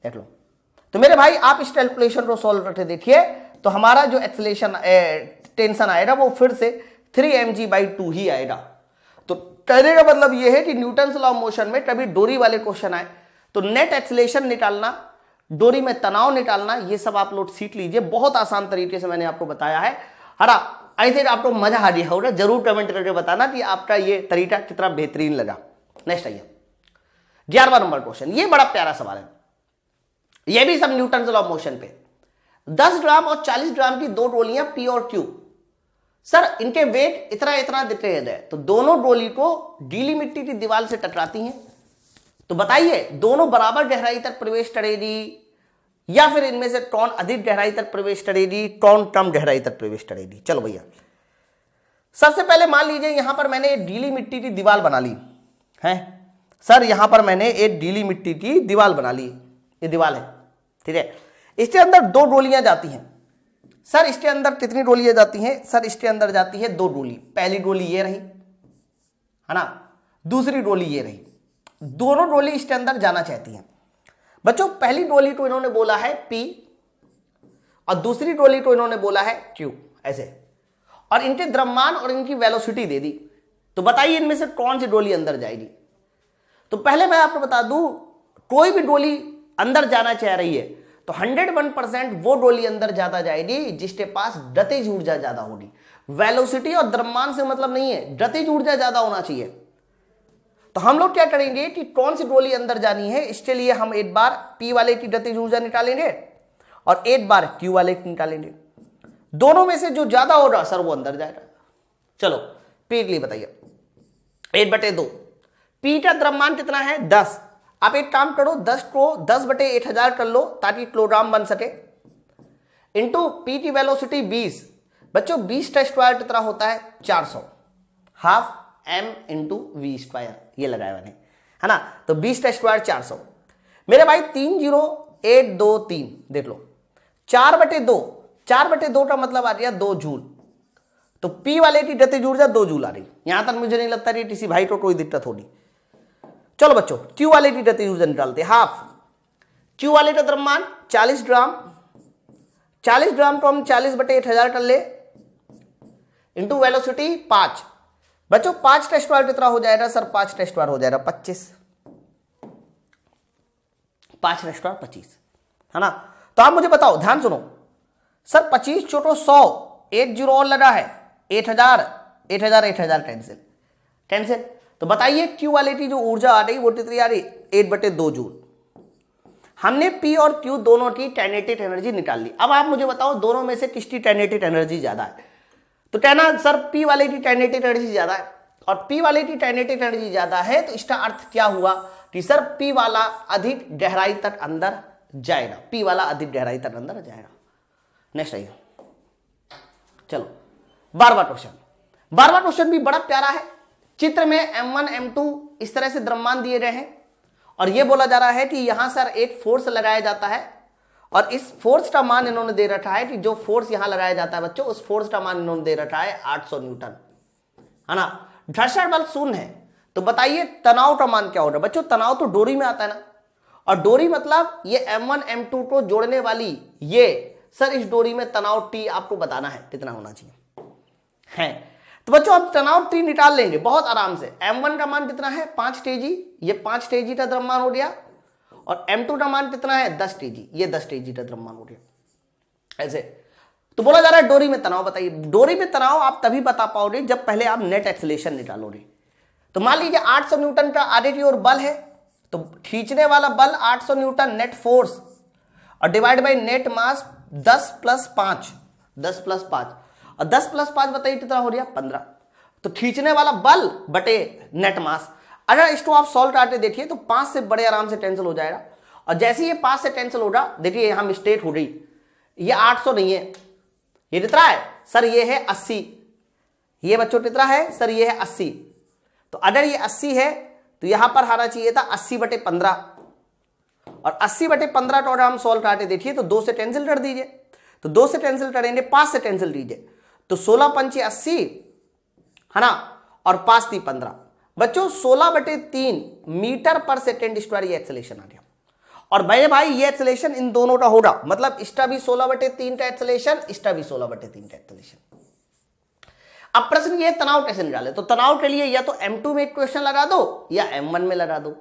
देख लो। तो मेरे भाई आप इस कैलकुलेशन को सॉल्व करके देखिए, तो हमारा जो एक्सेलरेशन टेंशन आएगा वो फिर से 3mg/2 ही आएगा। तो कहने का मतलब ये है कि न्यूटन लॉ ऑफ मोशन में कभी डोरी वाले क्वेश्चन आए तो नेट एक्सेलरेशन निकालना, डोरी में तनाव निकालना, ये सब आप लोग सीख लीजिए। बहुत आसान तरीके से मैंने आपको बताया है। हरा आई थिंक आपको मजा आ गया होगा। जरूर कमेंट करके बताना कि आपका ये तरीका कितना बेहतरीन लगा। नेक्स्ट आइए 11वां नंबर क्वेश्चन। ये बड़ा प्यारा सवाल है, ये भी सब न्यूटन लॉ ऑफ मोशन पे। 10 ग्राम और 40 ग्राम की दो ट्रॉलियां P और Q, सर इनके वेट इतना इतना दिख रहे हैं, तो दोनों ट्रॉली को गीली मिट्टी की दीवार से टकराती हैं। तो बताइए दोनों बराबर गहराई तक प्रवेश करेगी या फिर इनमें से कौन अधिक गहराई तक प्रवेश करेगी, कौन कम गहराई तक प्रवेश करेगी। चलो भैया, सबसे पहले मान लीजिए यहां पर मैंने एक गीली मिट्टी की दीवार बना ली है। सर यहां पर मैंने एक गीली मिट्टी की दीवार बना ली, ये दीवार है, ठीक है। इसके अंदर दो डोलियां जाती हैं। सर इसके अंदर कितनी डोलियां जाती हैं, सर इसके अंदर जाती है 2 डोली। पहली डोली ये रही, है ना, दूसरी डोली ये रही। दोनों डोली इसके अंदर जाना चाहती हैं। बच्चों पहली डोली को इन्होंने बोला है P और दूसरी डोली को इन्होंने बोला है Q, ऐसे। और इनके द्रव्यमान और इनकी वेलोसिटी दे दी। तो बताइए इनमें से कौन सी डोली अंदर जाएगी। तो पहले मैं आपको बता दूं, कोई भी डोली अंदर जाना चाह रही है तो 101% वो डोली अंदर ज्यादा जाएगी जिसके पास गतिज ऊर्जा ज्यादा होगी। वेलोसिटी और द्रव्यमान से मतलब नहीं है, गतिज ऊर्जा ज्यादा होना चाहिए। तो हम लोग क्या करेंगे कि कौन सी डोली अंदर जानी है, इसके लिए हम एक बार P वाले की गतिज ऊर्जा निकालेंगे और एक बार Q वाले की निकालेंगे। दोनों में से जो ज्यादा होगा सर वो अंदर जाएगा। चलो P के लिए बताइए, 8/2। P का द्रव्यमान कितना है 10। आप एक काम करो, 10 को 10/1000 कर लो ताकि किलोग्राम बन सके, इंटू P की वेलोसिटी 20। बच्चों 20 का स्क्वायर कितना होता है 400, half m into v square, ये लगाया मैंने, है ना। तो 20 का स्क्वायर 400। मेरे भाई 30823 देख लो, 4/2, 4/2 का मतलब आ गया 2 जूल। तो P वाले की गतिज ऊर्जा 2 जूल आ रही। यहां तक मुझे नहीं लगता कि किसी भाई को कोई दिक्कत होगी। चलो बच्चों Q वाले की गतिज ऊर्जा निकालते, हाफ। Q वाले का द्रव्यमान 40 ग्राम, 40 ग्राम को हम 40/1000 कर ले, इंटू वेलोसिटी 5। बच्चों 5 का स्क्वायर कितना हो जाएगा सर, 5 का स्क्वायर हो जाएगा 25, 5 का स्क्वायर 25, है ना। तो आप मुझे बताओ, ध्यान सुनो सर, 25 छोटो 100, 1 जीरो और लगा है, 8000, 8000, 8000 कैंसिल, कैंसिल। तो बताइए Q वाले की जो ऊर्जा आ रही वो कितनी आ रही, 8/2 जूल। हमने P और Q दोनों की काइनेटिक एनर्जी निकाल ली। अब आप मुझे बताओ दोनों में से किसकी काइनेटिक एनर्जी ज्यादा है। तो कहना सर P वाले की काइनेटिक एनर्जी ज्यादा है, और P वाले की काइनेटिक एनर्जी ज्यादा है तो इसका अर्थ क्या हुआ कि सर P वाला अधिक गहराई तक अंदर जाएगा, P वाला अधिक गहराई तक अंदर जाएगा। नेक्स्ट आइए, चलो 12वां क्वेश्चन। 12वां क्वेश्चन भी बड़ा प्यारा है। चित्र में M1 M2 इस तरह से द्रव्यमान दिए गए हैं और यह बोला जा रहा है कि यहां सर एक फोर्स लगाया जाता है और इस फोर्स का मान इन्होंने दे रखा है कि जो फोर्स यहां लगाया जाता है बच्चों, उस फोर्स का मान इन्होंने दे रखा है 800 न्यूटन, है ना। घर्षण बल 0 है। तो बताइए तनाव का मान क्या होगा। बच्चों तनाव तो डोरी में आता है ना, और डोरी मतलब ये M1 M2 को जोड़ने वाली ये सर, इस डोरी में तनाव T आपको बताना है कितना होना चाहिए है। तो बच्चों अब तनाव T निकाल लेंगे बहुत आराम से। M1 का मान कितना है 5 kg, ये 5 kg का द्रव्यमान हो गया, और M2 का मान कितना है 10 kg, ये 10 kg का द्रव्यमान हो गया। ऐसे तो बोला जा रहा है डोरी में तनाव बताइए। डोरी में तनाव आप तभी बता पाओगे जब पहले आप नेट एक्सेलरेशन निकालोगे। तो मान लीजिए 800 न्यूटन का आगे की ओर बल है, तो खींचने वाला बल 800 न्यूटन नेट फोर्स और डिवाइड बाई नेट मास 10 + 5, 10 + 5, और 10 + 5 बताइए कितना हो गया 15। तो खींचने वाला बल बटे नेट मास। अगर इसको आप सॉल्व करके देखिए तो 5 से बड़े आराम से कैंसिल हो जाएगा, और जैसे ये 5 से कैंसिल होगा देखिए यहां मिस्टेक हो गई, ये 800 नहीं है, ये कितना है सर, ये है 80। ये बच्चों कितना है सर, ये है 80। तो अगर ये 80 है तो यहां पर आना चाहिए था 80/15, और 80/15 को अगर हम सॉल्व करके देखिए तो 2 से कैंसिल कर दीजिए। तो 2 से कैंसिल करेंगे, 5 से कैंसिल कीजिए, तो 16 × 5 = 80, है ना, और 5 × 3 = 15। बच्चों 16/3 मीटर/सेकंड² ये एक्सेलरेशन आ गया। और मेरे भाई ये एक्सेलरेशन इन दोनों का होगा, मतलब इसका भी 16/3 का एक्सेलरेशन, इसका भी 16/3 का एक्सेलरेशन। अब प्रश्न ये तनाव कैसे निकाले। तो तनाव के लिए या तो M2 में इक्वेशन लगा दो या M1 में लगा दो,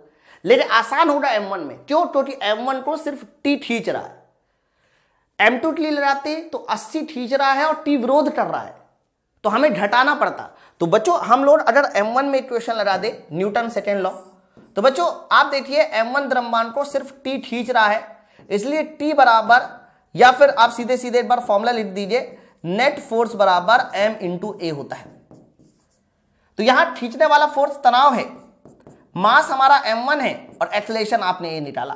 लेकिन आसान होगा M1 में। क्यों, क्योंकि M1 को सिर्फ T खींच रहा है। M2 के लिए लगाते तो 80 खींच रहा है और T विरोध कर रहा है, तो हमें घटाना पड़ता। तो बच्चों हम लोग अगर M1 में इक्वेशन लगा दे, न्यूटन सेकेंड लॉ, तो बच्चों आप देखिए M1 द्रव्यमान को सिर्फ T खींच रहा है, इसलिए T बराबर, या फिर आप सीधे सीधे एक बार फॉर्मूला लिख दीजिए, नेट फोर्स बराबर M × A होता है। तो यहां खींचने वाला फोर्स तनाव है, मास हमारा M1 है, और एक्सेलरेशन आपने ये निकाला।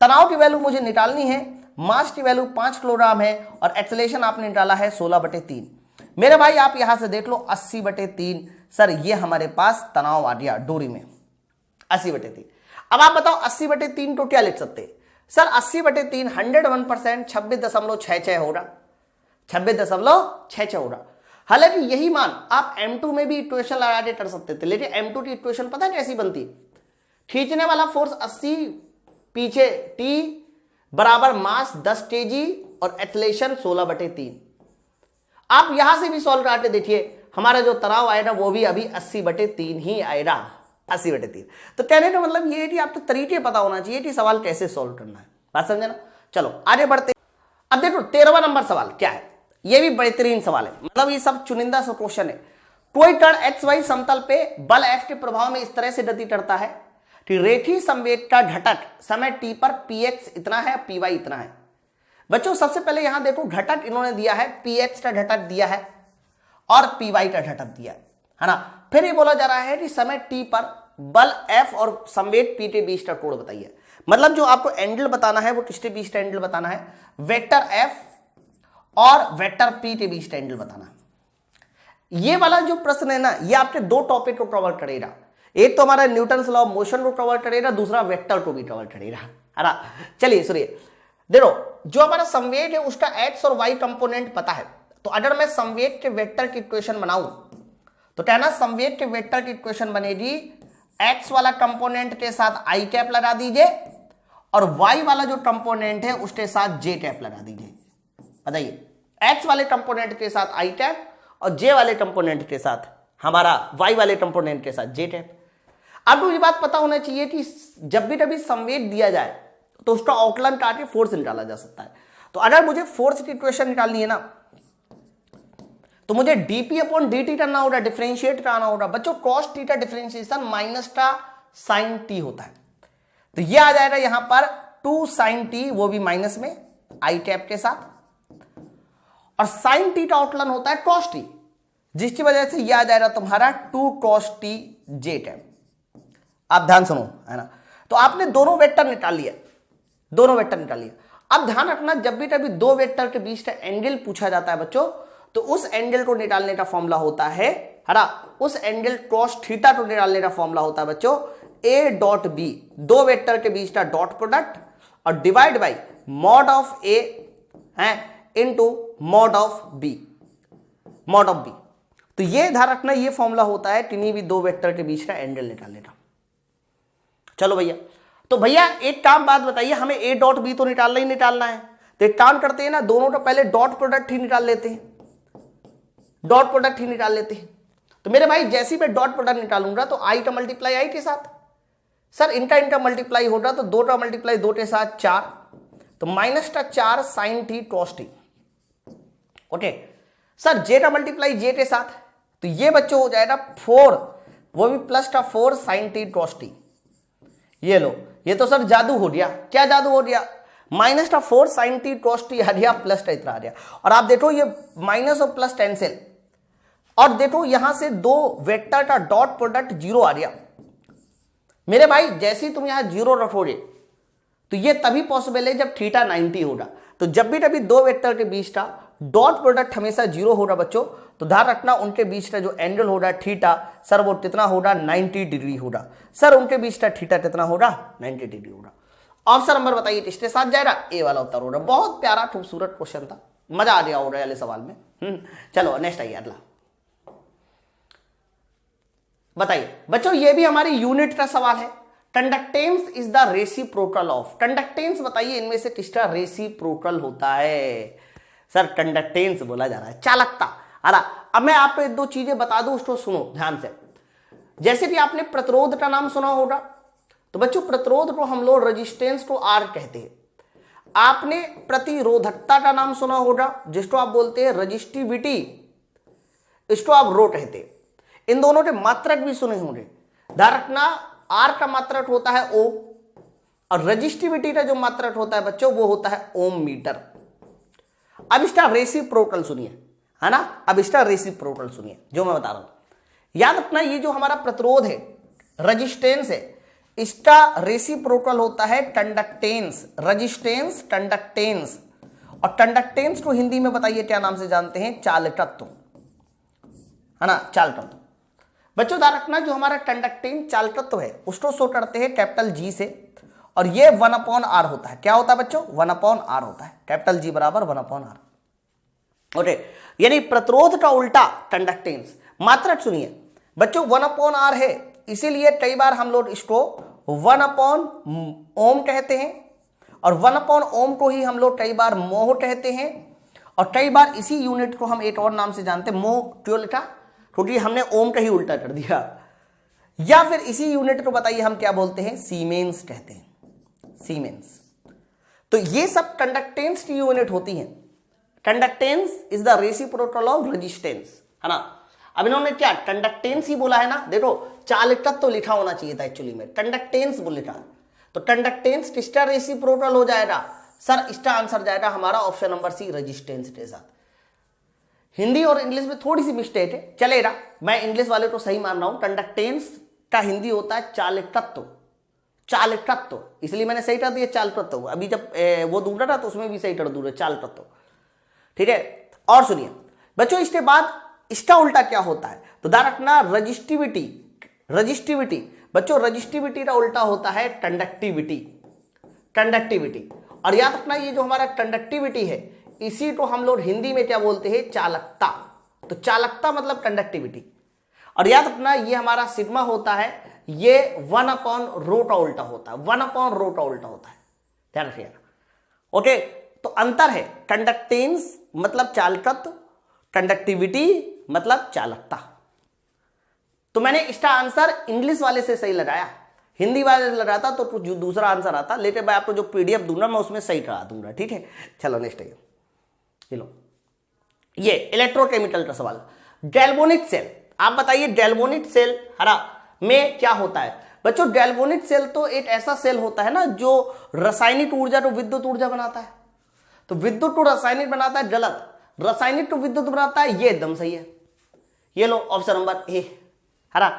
तनाव की वैल्यू मुझे निकालनी है, मास की वैल्यू 5 किलोग्राम है, और एक्सेलरेशन आपने निकाला है 16/3। मेरे भाई आप यहां से देख लो 80/3, सर ये हमारे पास तनाव आ गया डोरी में 80/3। अब आप बताओ 80/3 को क्या लिख सकते सर, 80/3 101% 26.66 होगा, 26.66 होगा। हालांकि यही मान आप M2 में भी इक्वेशन लगा के कर सकते थे, लेकिन M2 की इक्वेशन पता है कैसी बनती, खींचने वाला फोर्स 80, पीछे T बराबर मास 10 kg और एक्सेलरेशन 16/3। आप यहां से भी सॉल्व करके देखिए, हमारा जो तनाव आएगा वो भी अभी 80/3 ही आएगा, 80/3। तो कहने का मतलब ये है कि आपको तरीके पता होना चाहिए कि सवाल कैसे सॉल्व करना है, बात समझे ना। चलो आगे बढ़ते। अब देखो 13वां नंबर सवाल क्या है, ये भी बेहतरीन सवाल है, मतलब ये सब चुनिंदा सा क्वेश्चन है। कोई कण एक्स वाई समतल पे बल एफ के प्रभाव में इस तरह से गति करता है कि रेखीय संवेग का घटक समय टी पर पी एक्स इतना है, पी वाई इतना है। बच्चों सबसे पहले यहां देखो घटक इन्होंने दिया है, पी एक्स का घटक दिया है और पी वाई का घटक दिया है ना। फिर ये बोला जा रहा है कि समय टी पर बल एफ और संवेग पी के बीच का कोण बताइए। मतलब जो आपको एंगल बताना है वो किसके बीच का एंगल बताना है, वेक्टर एफ और वेक्टर पी के बीच का एंगल बताना है। ये वाला जो प्रश्न है ना, ये आपके दो टॉपिक को कवर करेगा। एक तो हमारा न्यूटन्स लॉ ऑफ मोशन को कवर करेगा, दूसरा वेक्टर को भी कवर करेगा, है ना। चलिए सुनिए, देखो जो हमारा संवेग है उसका एक्स और वाई कंपोनेंट पता है, तो अगर मैं संवेग के वेक्टर की इक्वेशन बनाऊं तो कहना संवेग के वेक्टर की इक्वेशन बनेगी एक्स वाला कंपोनेंट के साथ आई कैप लगा दीजिए और वाई वाला जो कंपोनेंट है उसके साथ जे कैप लगा दीजिए। बताइए, एक्स वाले कंपोनेंट के साथ आई कैप और जे वाले कंपोनेंट के साथ हमारा वाई वाले कंपोनेंट के साथ जे कैप। आपको ये बात पता होना चाहिए कि जब भी कभी संवेग दिया जाए तो उसका अवकलन काट के फोर्स निकाला जा सकता है। तो अगर मुझे फोर्स की इक्वेशन निकालनी है ना, तो मुझे dp अपॉन dt करना होगा, डिफरेंशिएट कराना होगा। बच्चों cos t का डिफरेंशिएशन माइनस का साइन t होता है, तो ये आ जाएगा यहां पर 2 sin t, वो भी माइनस में आई कैप के साथ, और sin t का अवकलन होता है cos t, जिसकी वजह से यह आ जाएगा तुम्हारा 2 cos t j कैप। आप ध्यान सुनो, है ना। तो आपने दोनों वेक्टर निकाल लिया, दोनों वेक्टर निकाल लिया। अब ध्यान रखना, जब भी कभी दो वेक्टर के बीच का एंगल पूछा जाता है बच्चों, तो उस एंगल को निकालने का फॉर्मूला होता है ना, उस एंगल cos थीटा को निकालने का फॉर्मूला होता है बच्चों a डॉट बी, दो वेक्टर के बीच का डॉट प्रोडक्ट और divide by mod of a है into mod of b, mod of b। तो ये ध्यान रखना, ये फॉर्मूला होता है किन्हीं भी दो वेक्टर के बीच का एंगल निकालने का। चलो भैया, तो भैया एक काम बात बताइए, हमें a डॉट बी तो निकालना ही निकालना है, तो एक काम करते हैं ना, दोनों का पहले डॉट प्रोडक्ट ही निकाल लेते हैं, डॉट प्रोडक्ट ही निकाल लेते हैं। तो मेरे भाई जैसे ही मैं डॉट प्रोडक्ट निकालूंगा तो आई का मल्टीप्लाई आई के साथ, सर इनका मल्टीप्लाई होगा तो 2 का मल्टीप्लाई 2 के साथ 4, तो माइनस का 4 sine t cos t. Okay sir, J का मल्टीप्लाई जे के साथ, तो ये बच्चों हो जाएगा 4, वो भी प्लस का 4 साइन टी कॉस टी। ये लो, ये तो सर जादू हो गया। क्या जादू हो गया? माइनस का 4 साइन टी कॉस टी आ गया, प्लस का इतना आ गया। और आप देखो ये माइनस और प्लस कैंसिल, और देखो यहां से दो वेक्टर का डॉट प्रोडक्ट 0 आ गया। मेरे भाई जैसे ही तुम यहां 0 रखोगे तो ये तभी पॉसिबल है जब थीटा 90 होगा। तो जब भी कभी दो वेक्टर के बीच का डॉट प्रोडक्ट हमेशा 0 होगा बच्चों, तो ध्यान रखना उनके बीच का जो एंगल होगा थीटा, सर वो कितना होगा? 90 डिग्री होगा। सर उनके बीच का थीटा कितना होगा? 90 डिग्री होगा। ऑप्शन नंबर बताइए किसके साथ जाएगा? ए वाला उत्तर होगा। बहुत प्यारा खूबसूरत क्वेश्चन था, मजा आ गया होगा वाले सवाल में। चलो नेक्स्ट आइए अगला बताइए बच्चों, ये भी हमारी यूनिट का सवाल है। Conductance is the reciprocal of, conductance बताइए इनमें से किसका रेसिप्रोकल होता है? सर कंडक्टेंस बोला जा रहा है, चालकता। अरे अब मैं आपको एक दो चीजें बता दूं, उसको सुनो ध्यान से। जैसे कि आपने प्रतिरोध का नाम सुना होगा, तो बच्चों प्रतिरोध को हम लोग रेजिस्टेंस को आर कहते हैं। आपने प्रतिरोधकता का नाम सुना होगा, जिसको आप बोलते हैं रेजिस्टिविटी, इसको आप रो कहते हैं। इन दोनों के मात्रक भी सुने होंगे। ध्यान रखना, आर का मात्रक होता है ओ, और रेजिस्टिविटी का जो मात्रक होता है बच्चों वो होता है ओम मीटर। अब इसका रेसिप्रोकल सुनिए, है ना। अब इसका रेसिप्रोकल सुनिए जो मैं बता रहा हूं। याद रखना, ये जो हमारा प्रतिरोध है, रेजिस्टेंस है, इसका रेसिप्रोकल होता है कंडक्टेंस। रेजिस्टेंस, कंडक्टेंस, और कंडक्टेंस को हिंदी में बताइए क्या नाम से जानते हैं? चालकत्व, है ना, चालकत्व। बच्चों ध्यान रखना, जो हमारा कंडक्टेंस चालकत्व है उसको शो करते हैं कैपिटल जी से, और ये 1/r होता है। क्या होता है बच्चों? 1/r होता है। कैपिटल जी बराबर 1/r। ओके, यानी प्रतिरोध का उल्टा कंडक्टेंस। मात्रक सुनिए बच्चों, 1/r है, इसीलिए कई बार हम लोग इसको 1/ओम कहते हैं, और 1/ओम को ही हम लोग कई बार मोह कहते हैं, और कई बार इसी यूनिट को हम एक और नाम से जानते हैं। मोह क्यों लिखा? क्योंकि हमने ओम का ही उल्टा कर दिया। या फिर इसी यूनिट को बताइए हम क्या बोलते हैं? सीमेंस कहते हैं, सीमेंस। तो ये सब कंडक्टेंस की यूनिट होती है। Conductance is the reciprocal of resistance, है ना। अब इन्होंने क्या कंडक्टेंस ही बोला है ना, देखो चालकत्व तो लिखा होना चाहिए था एक्चुअली में, कंडक्टेंस बोल लिखा, तो कंडक्टेंस किसका रेसिप्रोकल हो जाएगा सर, इसका आंसर जाएगा हमारा ऑप्शन नंबर सी, रेजिस्टेंस के साथ। हिंदी और इंग्लिश में थोड़ी सी मिस्टेक है, चलेगा, मैं इंग्लिश वाले को सही मान रहा हूं। कंडक्टेंस का हिंदी होता है चालकत्व, चालकत्व, इसलिए मैंने सही कर दिया चालकत्व। अभी जब वो दूंगा ना तो उसमें भी सही कर दूंगा चालकत्व, ठीक है। और सुनिए बच्चों, इसके बाद इसका उल्टा क्या होता है, तो ध्यान रखना रजिस्टिविटी, रजिस्टिविटी बच्चों, रजिस्टिविटी का उल्टा होता है कंडक्टिविटी, कंडक्टिविटी। और याद रखना ये जो हमारा कंडक्टिविटी है इसी को हम लोग हिंदी में क्या बोलते हैं, चालकता। तो चालकता मतलब कंडक्टिविटी। और याद रखना ये हमारा सिग्मा होता है, ये 1/रो का उल्टा होता है, 1/रो का उल्टा होता है, ध्यान रखिएगा। ओके, तो अंतर है, कंडक्टेंस मतलब चालकत्व, कंडक्टिविटी मतलब चालकता। तो मैंने इसका आंसर इंग्लिश वाले से सही लगाया, हिंदी वाले लगाता तो कुछ दूसरा आंसर आता, लेकिन मैं आपको जो पीडीएफ दूंगा मैं उसमें सही करा दूंगा, ठीक है। चलो नेक्स्ट है, चलो ये इलेक्ट्रोकेमिकल का सवाल। गैल्वेनिक सेल, आप बताइए गैल्वेनिक सेल हरा में क्या होता है बच्चों। गैल्वेनिक सेल तो एक ऐसा सेल होता है ना जो रासायनिक ऊर्जा को विद्युत ऊर्जा बनाता है। तो विद्युत को रासायनिक बनाता है, गलत, रासायनिक को विद्युत बनाता है, ये एकदम सही है। ये लो ऑप्शन नंबर ए, हरा।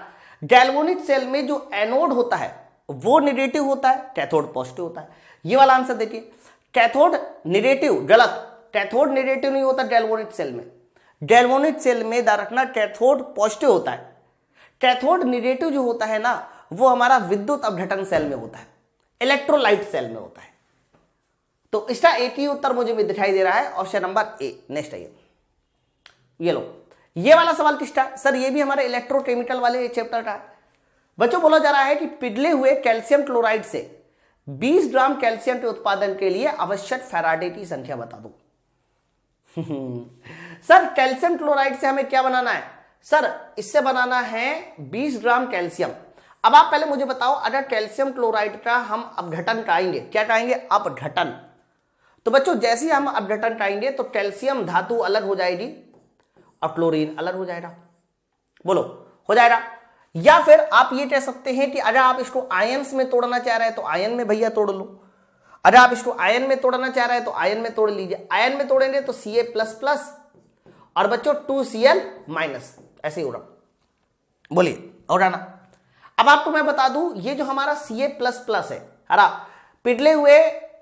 गैल्वेनिक सेल में जो एनोड होता है वो नेगेटिव होता है, कैथोड पॉजिटिव होता है। ये वाला आंसर देखिए, कैथोड नेगेटिव, गलत, कैथोड नेगेटिव नहीं होता गैल्वेनिक सेल में। गैल्वेनिक सेल में ध्यान रखना कैथोड पॉजिटिव होता है, कैथोड नेगेटिव जो होता है ना वो हमारा विद्युत अपघटन सेल में होता है, इलेक्ट्रोलाइट सेल में होता है। तो इसका एक ही उत्तर मुझे भी दिखाई दे रहा है, ऑप्शन नंबर ए। नेक्स्ट है ये लो, ये वाला सवाल किसका सर, ये भी हमारे इलेक्ट्रोकेमिकल वाले चैप्टर का है। बच्चों बोला जा रहा है कि पिघले हुए कैल्शियम क्लोराइड से 20 ग्राम कैल्शियम के उत्पादन के लिए आवश्यक फैराडे की संख्या बता दो। सर कैल्शियम क्लोराइड से हमें क्या बनाना है सर, इससे बनाना है 20 ग्राम कैल्शियम। अब आप पहले मुझे बताओ, अगर कैल्शियम क्लोराइड का हम अपघटन कराएंगे, क्या कराएंगे, अपघटन, तो बच्चों जैसे ही हम अपघटन कराएंगे तो कैल्शियम धातु अलग हो जाएगी और क्लोरीन अलग हो जाएगा, बोलो हो जाएगा। या फिर आप ये कह सकते हैं कि अगर आप इसको आयंस में तोड़ना चाह रहे हैं तो आयन में भैया तोड़ लो, अगर आप इसको आयन में तोड़ना चाह रहे हैं तो आयन में तोड़ लीजिए। आयन में तोड़ेंगे तो Ca++ और बच्चों 2Cl-, ऐसे ही हो रहा, बोलिए हो रहा ना। अब आपको मैं बता दूं, ये जो हमारा Ca++ है हरा, पिघले हुए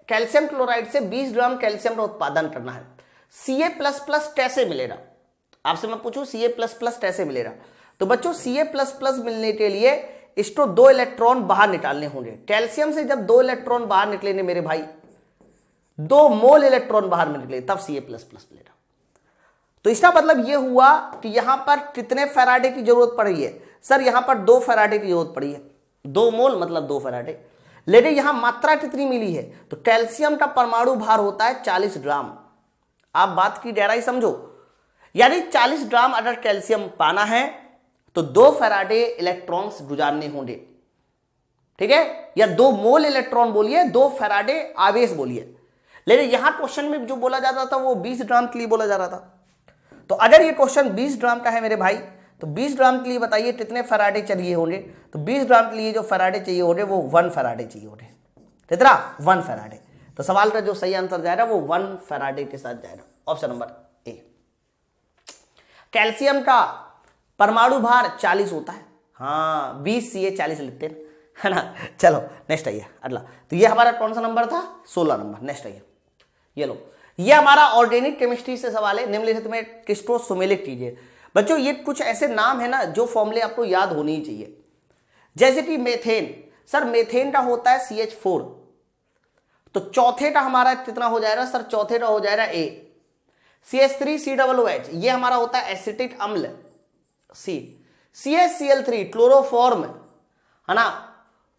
कैल्शियम क्लोराइड से 20 ग्राम कैल्शियम का उत्पादन करना है। Ca++ कैसे मिलेगा, आपसे मैं पूछूं Ca++ कैसे मिलेगा, तो बच्चों Ca++ मिलने के लिए इसको 2 इलेक्ट्रॉन बाहर निकालने होंगे। कैल्शियम से जब 2 इलेक्ट्रॉन बाहर निकलेंगे मेरे भाई, 2 मोल इलेक्ट्रॉन बाहर में निकले, तब Ca++ मिलेगा। तो इसका मतलब यह हुआ कि यहां पर कितने फैराडे की जरूरत पड़ रही है सर, यहां पर 2 फैराडे की जरूरत पड़ी है, 2 मोल मतलब 2 फैराडे। लेकिन यहां मात्रा कितनी मिली है, तो कैल्शियम का परमाणु भार होता है 40 ग्राम। आप बात की गहराई समझो, यानी 40 ग्राम अगर कैल्शियम पाना है तो 2 फैराडे इलेक्ट्रॉन्स गुजारने होंगे, ठीक है, या 2 मोल इलेक्ट्रॉन बोलिए, 2 फैराडे आवेश बोलिए। लेकिन यहां क्वेश्चन में जो बोला जाता था वो 20 ग्राम के लिए बोला जा रहा था। तो अगर ये क्वेश्चन 20 ग्राम का है मेरे भाई, तो 20 ग्राम के लिए बताइए कितने फैराडे चाहिए होंगे, तो 20 ग्राम के लिए जो फैराडे चाहिए होंगे वो 1 फैराडे चाहिए होंगे, कितना, 1 फैराडे। तो सवाल का जो सही आंसर जाएगा वो 1 फैराडे के साथ जाएगा, ऑप्शन नंबर ए। कैल्शियम का परमाणु भार 40 होता है, हाँ 20 Ca 40 लिखते हैं, है ना। चलो नेक्स्ट आइए अगला, तो ये हमारा कौन सा नंबर था, 16 नंबर। नेक्स्ट आइए, ये लो, ये हमारा ऑर्गेनिक केमिस्ट्री से सवाल है, निम्नलिखित में किसको सुमेलित कीजिए। बच्चों ये कुछ ऐसे नाम है ना जो फॉर्मूले आपको याद होनी ही चाहिए, जैसे कि मेथेन, सर मेथेन का होता है CH4, तो चौथे का हमारा कितना हो जाएगा सर, चौथे का हो जाएगा A। CH3COOH ये हमारा होता है एसिटिक अम्ल C। CHCl3 क्लोरोफॉर्म, है ना,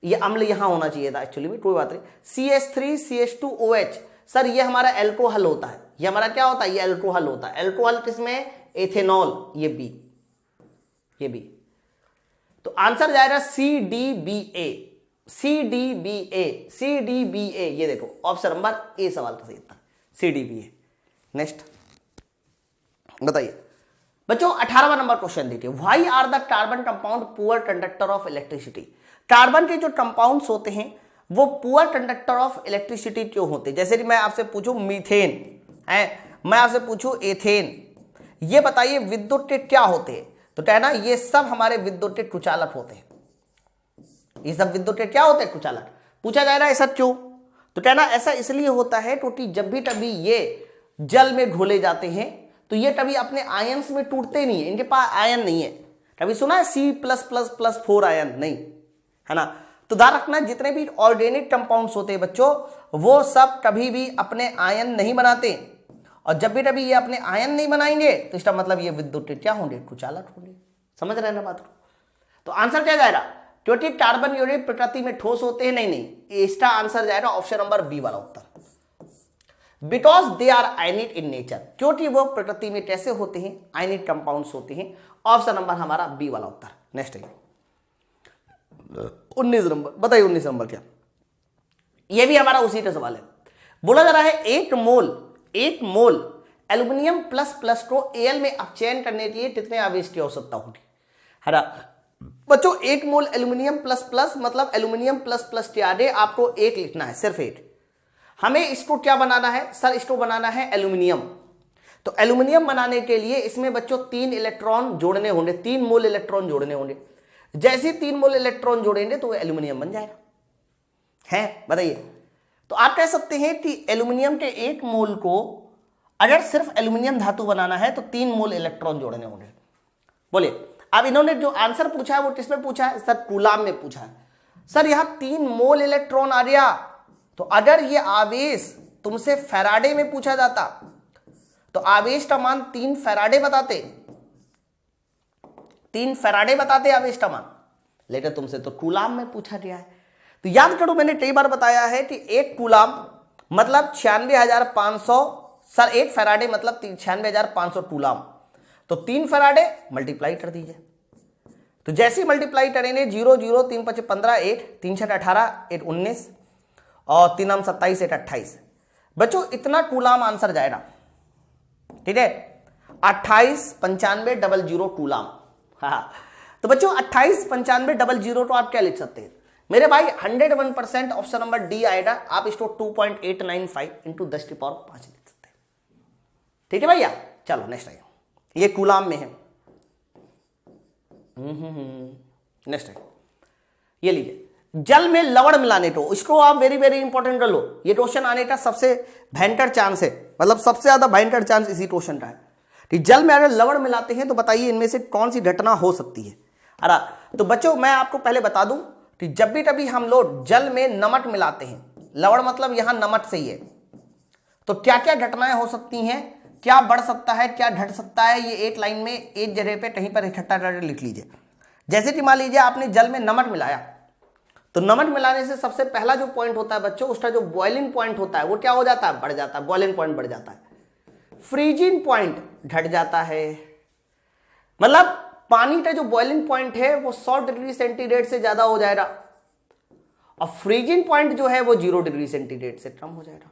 ये अम्ल यहां होना चाहिए था एक्चुअली में, कोई बात नहीं। CH3CH2OH सर ये हमारा एल्कोहल होता है, ये हमारा क्या होता है, ये एल्कोहल होता है। एल्कोहल किसमें, एथेनॉल, ये बी, ये बी। तो आंसर जाएगा CDBA, CDBA, CDBA, ये देखो ऑप्शन नंबर ए सवाल का सही उत्तर CDBA। नेक्स्ट बताइए बच्चों 18वां नंबर क्वेश्चन देखिए, why are the carbon compound poor conductor of electricity. Carbon के जो कंपाउंड्स होते हैं वो पुअर कंडक्टर ऑफ इलेक्ट्रिसिटी क्यों होते हैं। जैसे कि मैं आपसे पूछूं मीथेन है, मैं आपसे पूछूं एथेन, ये बताइए विद्युत के क्या होते हैं, तो कहना ये सब हमारे विद्युत के कुचालक होते हैं। ये सब विद्युत के क्या होते हैं, कुचालक। पूछा जा रहा है ऐसा क्यों, तो कहना ऐसा इसलिए होता है क्योंकि जब भी कभी ये जल में घोले जाते हैं तो ये कभी अपने आयंस में टूटते नहीं है, इनके पास आयन नहीं है। कभी सुना है C+++4 आयन, नहीं है ना। तो ध्यान रखना जितने भी ऑर्गेनिक कंपाउंड्स होते हैं बच्चों वो सब कभी भी अपने आयन नहीं बनाते, और जब भी कभी ये अपने आयन नहीं बनाएंगे तो इसका मतलब ये विद्युत क्या होंगे, कुचालक होंगे। समझ रहे हैं ना बात को। तो आंसर क्या जाएगा, क्योंकि कार्बन यूनिट प्रकृति में ठोस होते हैं, नहीं, इसका आंसर जाएगा ऑप्शन नंबर बी वाला उत्तर, because they are ionic in nature, क्योंकि वो प्रकृति में कैसे होते हैं, आयनिक कंपाउंड्स होते हैं। ऑप्शन नंबर हमारा बी वाला उत्तर। नेक्स्ट है 19 नंबर, बताइए 19 नंबर क्या, ये भी हमारा उसी का सवाल है। बोला जा रहा है एक मोल एल्यूमिनियम प्लस प्लस को Al में अपचयन करने के लिए कितने आवेश की आवश्यकता होगी, है ना बच्चों। एक मोल एल्यूमिनियम प्लस प्लस मतलब एल्यूमिनियम प्लस प्लस के आगे आपको एक लिखना है, सिर्फ एक। हमें इसको क्या बनाना है सर, इसको बनाना है एल्यूमिनियम। तो एल्यूमिनियम बनाने के लिए इसमें बच्चों 3 इलेक्ट्रॉन जोड़ने होंगे, 3 मोल इलेक्ट्रॉन जोड़ने होंगे। जैसे 3 मोल इलेक्ट्रॉन जोड़ेंगे तो वो एल्यूमिनियम बन जाएगा, है बताइए। तो आप कह सकते हैं कि एल्यूमिनियम के 1 मोल को अगर सिर्फ एल्यूमिनियम धातु बनाना है तो 3 मोल इलेक्ट्रॉन जोड़ने होंगे। बोलिए अब इन्होंने जो आंसर पूछा है वो किसमें पूछा है सर, कूलाम में पूछा है। सर यहां 3 मोल इलेक्ट्रॉन आ गया, तो अगर ये आवेश तुमसे फैराडे में पूछा जाता तो आवेश का मान 3 फैराडे बताते, 3 फैराडे बताते आवेश का मान, लेकिन तुमसे तो कूलाम में पूछा गया है। तो याद करो मैंने कई बार बताया है कि 1 कूलाम मतलब 96,500, सर 1 फैराडे मतलब 96,500 कूलाम, तो 3 फैराडे मल्टीप्लाई कर दीजिए। तो जैसे ही मल्टीप्लाई करेंगे 0 0 3 5 15 8 3 6 18 8 19 और 3 9 27 8 28 बच्चों इतना कूलाम आंसर जाएगा, ठीक है 28,95,00 कूलाम। हाँ तो बच्चों 28,95,00 तो आप क्या लिख सकते हैं मेरे भाई, 101% ऑप्शन नंबर डी आएगा। आप इसको 2.895 इंटू 10 की पावर 5 लिख सकते हैं, ठीक है भैया। चलो नेक्स्ट आइए, ये कूलाम में है। नेक्स्ट है ये लीजिए, जल में लवण मिलाने को, इसको आप वेरी वेरी इंपॉर्टेंट कर लो। ये क्वेश्चन आने का सबसे भयंकर चांस है, मतलब सबसे ज्यादा भयंकर चांस इसी क्वेश्चन का है कि जल में अगर लवण मिलाते हैं तो बताइए इनमें से कौन सी घटना हो सकती है। अरे तो बच्चों मैं आपको पहले बता दूं कि जब भी कभी हम लोग जल में नमक मिलाते हैं, लवण मतलब यहां नमक से ही है, तो क्या क्या घटनाएं हो सकती हैं, क्या बढ़ सकता है, क्या घट सकता है, ये एक लाइन में एक जगह पे कहीं पर इकट्ठा करके लिख लीजिए। जैसे कि मान लीजिए आपने जल में नमक मिलाया, तो नमक मिलाने से सबसे पहला जो पॉइंट होता है बच्चों, उसका जो बॉइलिंग पॉइंट होता है वो क्या हो जाता है, बढ़ जाता है, बॉइलिंग पॉइंट बढ़ जाता है। फ्रीजिंग पॉइंट घट जाता है, मतलब पानी का जो बॉइलिंग पॉइंट है वो 100 डिग्री सेंटीग्रेड से ज्यादा हो जाएगा, और फ्रीजिंग पॉइंट जो है वो 0 डिग्री सेंटीग्रेड से कम हो जाएगा,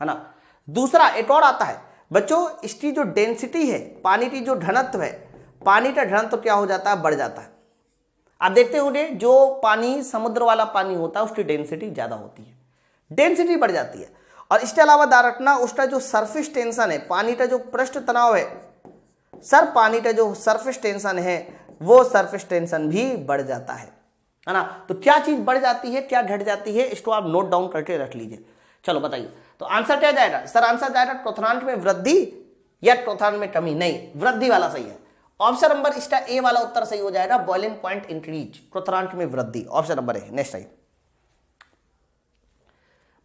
है ना। दूसरा एक और आता है बच्चों, इसकी जो डेंसिटी है, पानी की जो घनत्व है, पानी का घनत्व क्या हो जाता है, बढ़ जाता है। आप देखते होंगे जो पानी समुद्र वाला पानी होता है उसकी डेंसिटी ज्यादा होती है, डेंसिटी बढ़ जाती है। और इसके अलावा ध्यान रखना उसका जो सरफेस टेंशन है, पानी का जो पृष्ठ तनाव है, सर पानी का जो सरफेस टेंशन है वो सरफेस टेंशन भी बढ़ जाता है ना। तो क्या चीज बढ़ जाती है, क्या घट जाती है, इसको आप नोट डाउन करके रख लीजिए। चलो बताइए, तो आंसर क्या जाएगा सर, आंसर जाएगा क्वथनांक में वृद्धि या क्वथनांक में कमी, नहीं वृद्धि वाला सही है। ऑप्शन नंबर इसका ए वाला उत्तर सही हो जाएगा, बॉइलिंग पॉइंट इंक्रीज, क्वथनांक में वृद्धि, ऑप्शन नंबर ए। नेक्स्ट आइए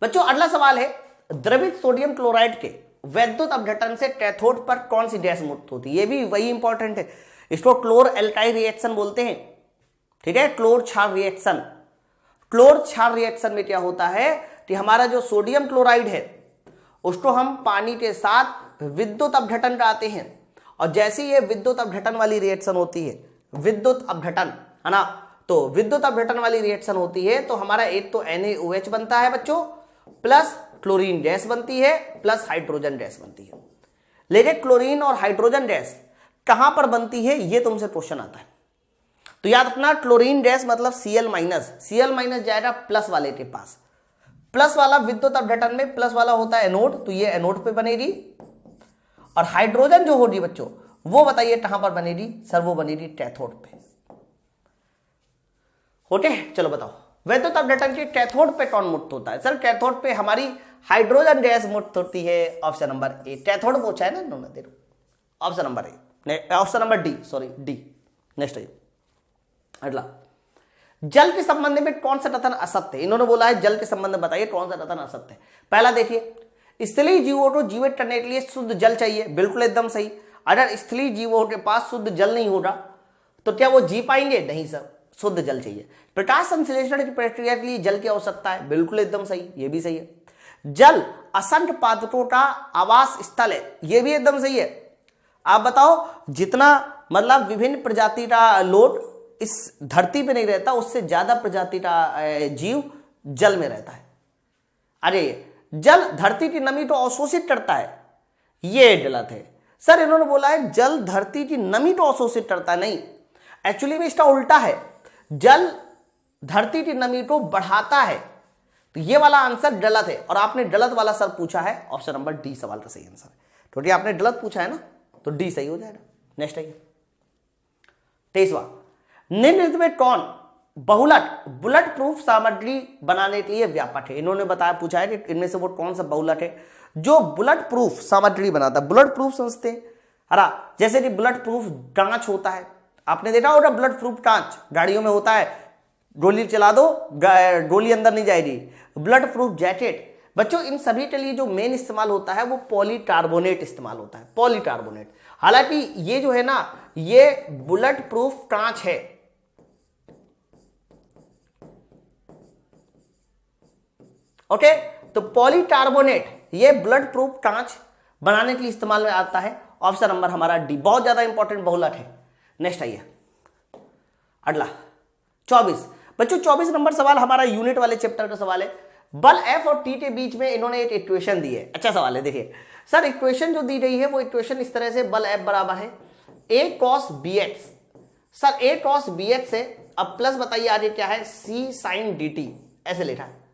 बच्चों, अगला सवाल है, द्रवित सोडियम क्लोराइड के वैद्युत अपघटन से कैथोड पर कौन सी गैस मुक्त होती है। ये भी वही इंपॉर्टेंट है, इसको क्लोर एल्काइल रिएक्शन बोलते हैं, ठीक है, क्लोर क्षार रिएक्शन। क्लोर क्षार रिएक्शन में क्या होता है कि हमारा जो सोडियम क्लोराइड है उसको हम पानी के साथ विद्युत अपघटन कराते हैं, और जैसे ये विद्युत अपघटन वाली रिएक्शन होती है, विद्युत अपघटन, है ना, तो विद्युत अपघटन वाली रिएक्शन होती है तो हमारा एक तो NaOH बनता है बच्चों, प्लस क्लोरीन गैस बनती है, प्लस हाइड्रोजन गैस बनती है। लेकिन क्लोरीन और हाइड्रोजन गैस कहां पर बनती है ये तुमसे क्वेश्चन आता है। तो याद रखना क्लोरीन गैस मतलब Cl- जाएगा प्लस वाले के पास। प्लस वाला विद्युत अपघटन में प्लस वाला होता है एनोड, तो ये एनोड पे बनेगी। और हाइड्रोजन जो होगी बच्चों वो बताइए कहां पर बनेगी? सर वो बनेगी कैथोड पे। ओके चलो बताओ, विद्युत अपघटन के कैथोड पे कौन मुक्त होता है? सर कैथोड पे हमारी हाइड्रोजन गैस मुक्त होती है। ऑप्शन नंबर ए, कैथोड पूछा है ना इन्होंने, देखो option number A, option number D, sorry D. Next है अगला, जल के संबंध में कौन सा कथन असत्य है? इन्होंने बोला है जल के संबंध में बताइए कौन सा कथन असत्य है। पहला देखिए, स्थलीय जीवों को जीवित करने के लिए शुद्ध जल चाहिए, बिल्कुल एकदम सही। अगर स्थलीय जीवों के पास शुद्ध जल नहीं होगा तो क्या वो जी पाएंगे? नहीं सर, शुद्ध जल चाहिए। प्रकाश संश्लेषण की प्रक्रिया के लिए जल की आवश्यकता है, बिल्कुल एकदम सही, ये भी सही है। जल असंख्य पादपों का आवास स्थल है, ये भी एकदम सही है। आप बताओ, जितना मतलब विभिन्न प्रजाति का लोड इस धरती पे नहीं रहता, उससे ज्यादा प्रजाति का जीव जल में रहता है। अरे जल धरती की नमी को अवशोषित करता है, ये गलत है सर। इन्होंने बोला है जल धरती की नमी को अवशोषित करता है, नहीं, एक्चुअली में इसका उल्टा है, जल धरती की नमी को बढ़ाता है। तो ये वाला आंसर गलत है, और आपने गलत वाला सर पूछा है, ऑप्शन नंबर डी सवाल का सही आंसर है, क्योंकि आपने गलत पूछा है ना, तो डी सही हो जाएगा। नेक्स्ट आइए 23वां, निम्नलिखित में कौन बुलेट प्रूफ सामग्री बनाने के लिए व्यापक है? इन्होंने बताया, पूछा है कि इनमें से वो कौन सा बहुलक है जो बुलेट प्रूफ सामग्री बनाता है। बुलेट प्रूफ समझते हैं, अरे जैसे कि बुलेट प्रूफ कांच होता है, आपने देखा होगा बुलेट प्रूफ कांच गाड़ियों में होता है, गोली चला दो गोली अंदर नहीं जाएगी। बुलेट प्रूफ जैकेट बच्चों, इन सभी के लिए जो मेन इस्तेमाल होता है वो पॉलीकार्बोनेट इस्तेमाल होता है, पॉलीकार्बोनेट। हालांकि ये जो है ना, ये बुलेट प्रूफ कांच है, ओके। तो पॉलीकार्बोनेट ये बुलेट प्रूफ कांच बनाने के लिए इस्तेमाल में आता है। ऑप्शन नंबर हमारा डी, बहुत ज्यादा इंपॉर्टेंट बहुलक है। नेक्स्ट आइए अगला 24 बच्चों, 24 नंबर सवाल हमारा यूनिट वाले चैप्टर का सवाल है। बल F और T के बीच में इन्होंने एक इक्वेशन दी है। अच्छा सवाल है, देखिए सर इक्वेशन जो दी गई है वो इक्वेशन इस तरह से, बल F बराबर है A cos bx। Sir A cos bx है, अब प्लस बताइए आगे क्या है, C sin dt, ऐसे लिखा है।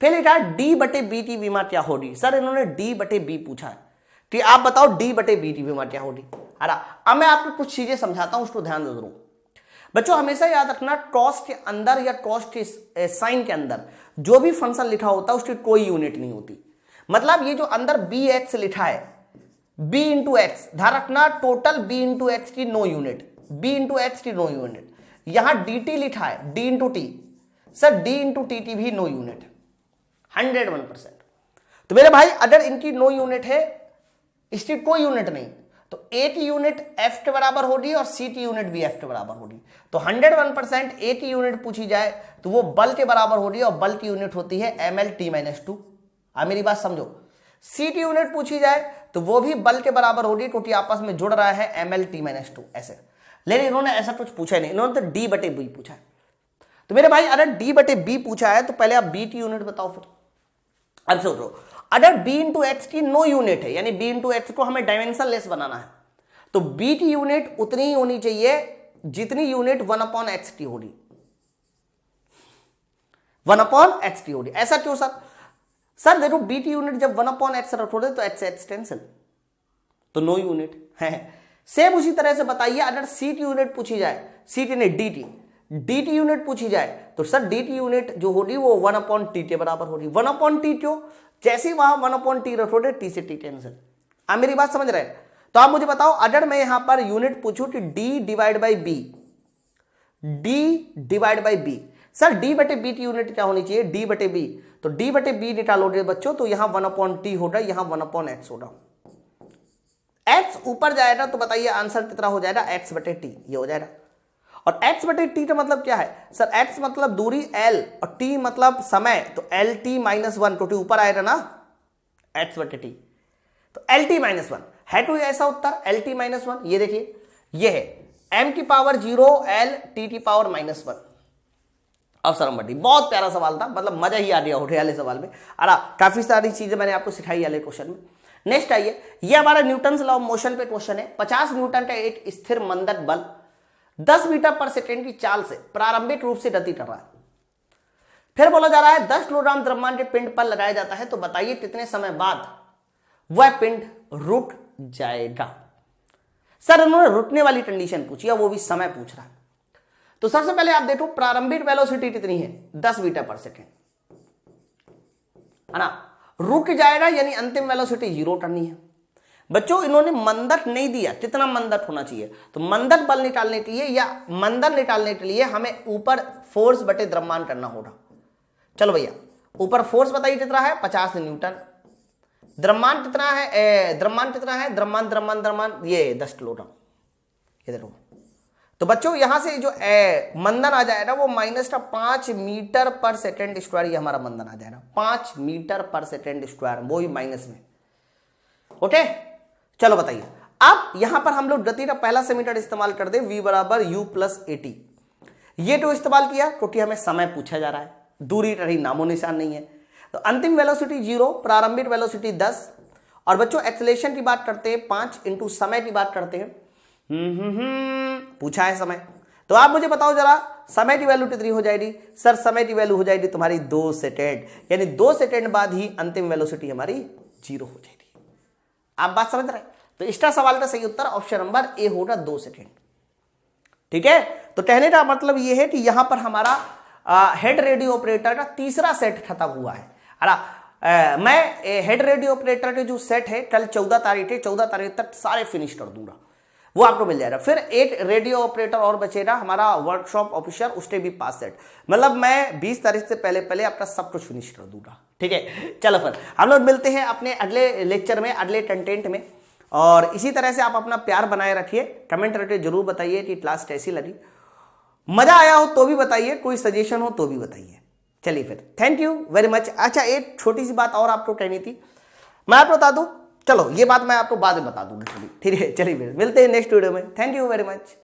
फिर लिखा है D बटे बी की विमा क्या होगी? सर इन्होंने D बटे बी पूछा है कि आप बताओ D बटे बी की विमा क्या होगी। अब मैं आपको कुछ चीजें समझाता हूं, उसको ध्यान दे जरूर बच्चों। हमेशा याद रखना, कॉस के अंदर या कॉस के साइन के अंदर जो भी फंक्शन लिखा होता है उसकी कोई यूनिट नहीं होती। मतलब ये जो अंदर bx लिखा है, b इंटू एक्स, ध्यान रखना टोटल b इंटू एक्स की no unit, b into x की नो यूनिट। यहां dt लिखा है, d into t, sir d into t की भी नो यूनिट, 101%। तो मेरे भाई अगर इनकी नो यूनिट है, इसकी कोई यूनिट नहीं, तो A की यूनिट F के बराबर होगी और C की यूनिट भी F के बराबर होगी। तो 101% A की यूनिट पूछी जाए तो वो बल के बराबर होगी, और बल की यूनिट होती है mL/T-2। आप मेरी बात समझो। C की यूनिट पूछी जाए तो वो भी बल के बराबर होगी, क्योंकि आपस में जुड़ रहा है mL/T-2 ऐसे। लेकिन इन्होंने ऐसा कुछ पूछा नहीं, इन्होंने तो D बटे B पूछा है। तो मेरे भाई अगर D बटे B पूछा है तो पहले आप B की यूनिट बताओ। फिर अब सोचो, अगर b इंटू एक्स की नो यूनिट है, यानी b इंटू एक्स को हमें डायमेंशन लेस बनाना है, तो b की यूनिट उतनी ही होनी चाहिए जितनी यूनिट 1/x की होगी, 1/x की होगी। ऐसा क्यों सर? सर देखो b की यूनिट जब 1/x रखोगे तो x एक्सटेंशन, तो नो यूनिट है। सेम उसी तरह से बताइए, अगर c की यूनिट पूछी जाए, c की नहीं d की यूनिट पूछी जाए, तो सर d की यूनिट जो होगी वो 1/t के बराबर होगी। 1/t क्यों? जैसे ही वहां 1/t रखोगे t से t कैंसिल। आप मेरी बात समझ रहे हैं? तो आप मुझे बताओ, अगर मैं यहां पर यूनिट पूछूं कि d divide by b, sir d बटे b की यूनिट क्या होनी चाहिए? d बटे b, तो d बटे b निकालोगे बच्चों तो यहां 1/t होगा, यहां 1/x होगा। x ऊपर जाएगा तो बताइए आंसर कितना हो जाएगा? x बटे t, ये हो जाएगा। और x बटे t का मतलब क्या है? सर x मतलब दूरी l और t मतलब समय, तो LT-1, क्योंकि ऊपर आएगा ना x बटे t, तो LT-1 है। कोई ऐसा उत्तर LT-1? ये देखिए, ये है m की पावर 0 l t की पावर -1। Option number D. बहुत प्यारा सवाल था, मतलब मजा ही आ गया उठे वाले सवाल में। अरे काफी सारी चीजें मैंने आपको सिखाई वाले क्वेश्चन में। नेक्स्ट आइए, ये हमारा न्यूटन लॉ ऑफ मोशन पे क्वेश्चन है। 50 न्यूटन का एक स्थिर मंदक बल 10 मीटर पर सेकेंड की चाल से प्रारंभिक रूप से गति कर रहा है। फिर बोला जा रहा है 10 किलोग्राम द्रव्यमान के पिंड पर लगाया जाता है, तो बताइए कितने समय बाद वह पिंड रुक जाएगा। सर उन्होंने रुकने वाली कंडीशन पूछी है, वो भी समय पूछ रहा है। तो सबसे पहले आप देखो प्रारंभिक वेलोसिटी कितनी है, 10 मीटर पर सेकेंड, है ना। रुक जाएगा यानी अंतिम वेलोसिटी 0 करनी है। बच्चों इन्होंने मंदक नहीं दिया, कितना मंदक होना चाहिए, तो मंदक बल निकालने के लिए या मंदन निकालने के लिए हमें ऊपर फोर्स बटे द्रव्यमान करना होगा। चलो भैया, ऊपर फोर्स बताइए कितना है, 50 न्यूटन। द्रव्यमान कितना है, द्रव्यमान ये 10 किलोग्राम, ये देखो। तो बच्चों यहां से जो मंदन आ जाएगा वो -5 मीटर पर सेकेंड स्क्वायर, ये हमारा मंदन आ जाएगा 5 मीटर पर सेकेंड स्क्वायर, वो भी माइनस में। ओके चलो बताइए, अब यहां पर हम लोग गति का पहला समीकरण इस्तेमाल कर दे, v बराबर u प्लस at। ये तो इस्तेमाल किया क्योंकि हमें समय पूछा जा रहा है, दूरी रही नामो निशान नहीं है। तो अंतिम वेलोसिटी 0, प्रारंभिक वेलोसिटी 10, और बच्चों एक्सेलरेशन की बात करते हैं 5 इंटू समय की बात करते हैं। पूछा है समय, तो आप मुझे बताओ जरा समय की वैल्यू कितनी हो जाएगी। सर समय की वैल्यू हो जाएगी तुम्हारी 2 सेकेंड, यानी 2 सेकेंड बाद ही अंतिम वेलोसिटी हमारी 0 हो जाएगी। आप बात समझ रहे हैं। तो इसका सवाल का सही उत्तर ऑप्शन नंबर ए होगा 2 सेकेंड। ठीक है, तो कहने का मतलब यह है कि यहां पर हमारा हेड रेडियो ऑपरेटर का तीसरा सेट खत्म हुआ है। मैं हेड रेडियो ऑपरेटर के जो सेट है कल 14 तारीख तक सारे फिनिश कर दूंगा, वो आपको मिल जाएगा। फिर एक रेडियो ऑपरेटर और बचेगा हमारा वर्कशॉप ऑफिसर, उसके भी 5 सेट, मतलब मैं 20 तारीख से पहले आपका सब कुछ फिनिश कर दूंगा। ठीक है, चलो फिर हम लोग मिलते हैं अपने अगले लेक्चर में, अगले कंटेंट में। और इसी तरह से आप अपना प्यार बनाए रखिए, कमेंट करके जरूर बताइए कि क्लास कैसी लगी, मजा आया हो तो भी बताइए, कोई सजेशन हो तो भी बताइए। चलिए फिर, थैंक यू वेरी मच। अच्छा एक छोटी सी बात और आपको कहनी थी, मैं आपको बता दूं, चलो ये बात मैं आपको बाद में बता दूंगा। ठीक है, चलिए फिर मिलते हैं नेक्स्ट वीडियो में। Thank you very much.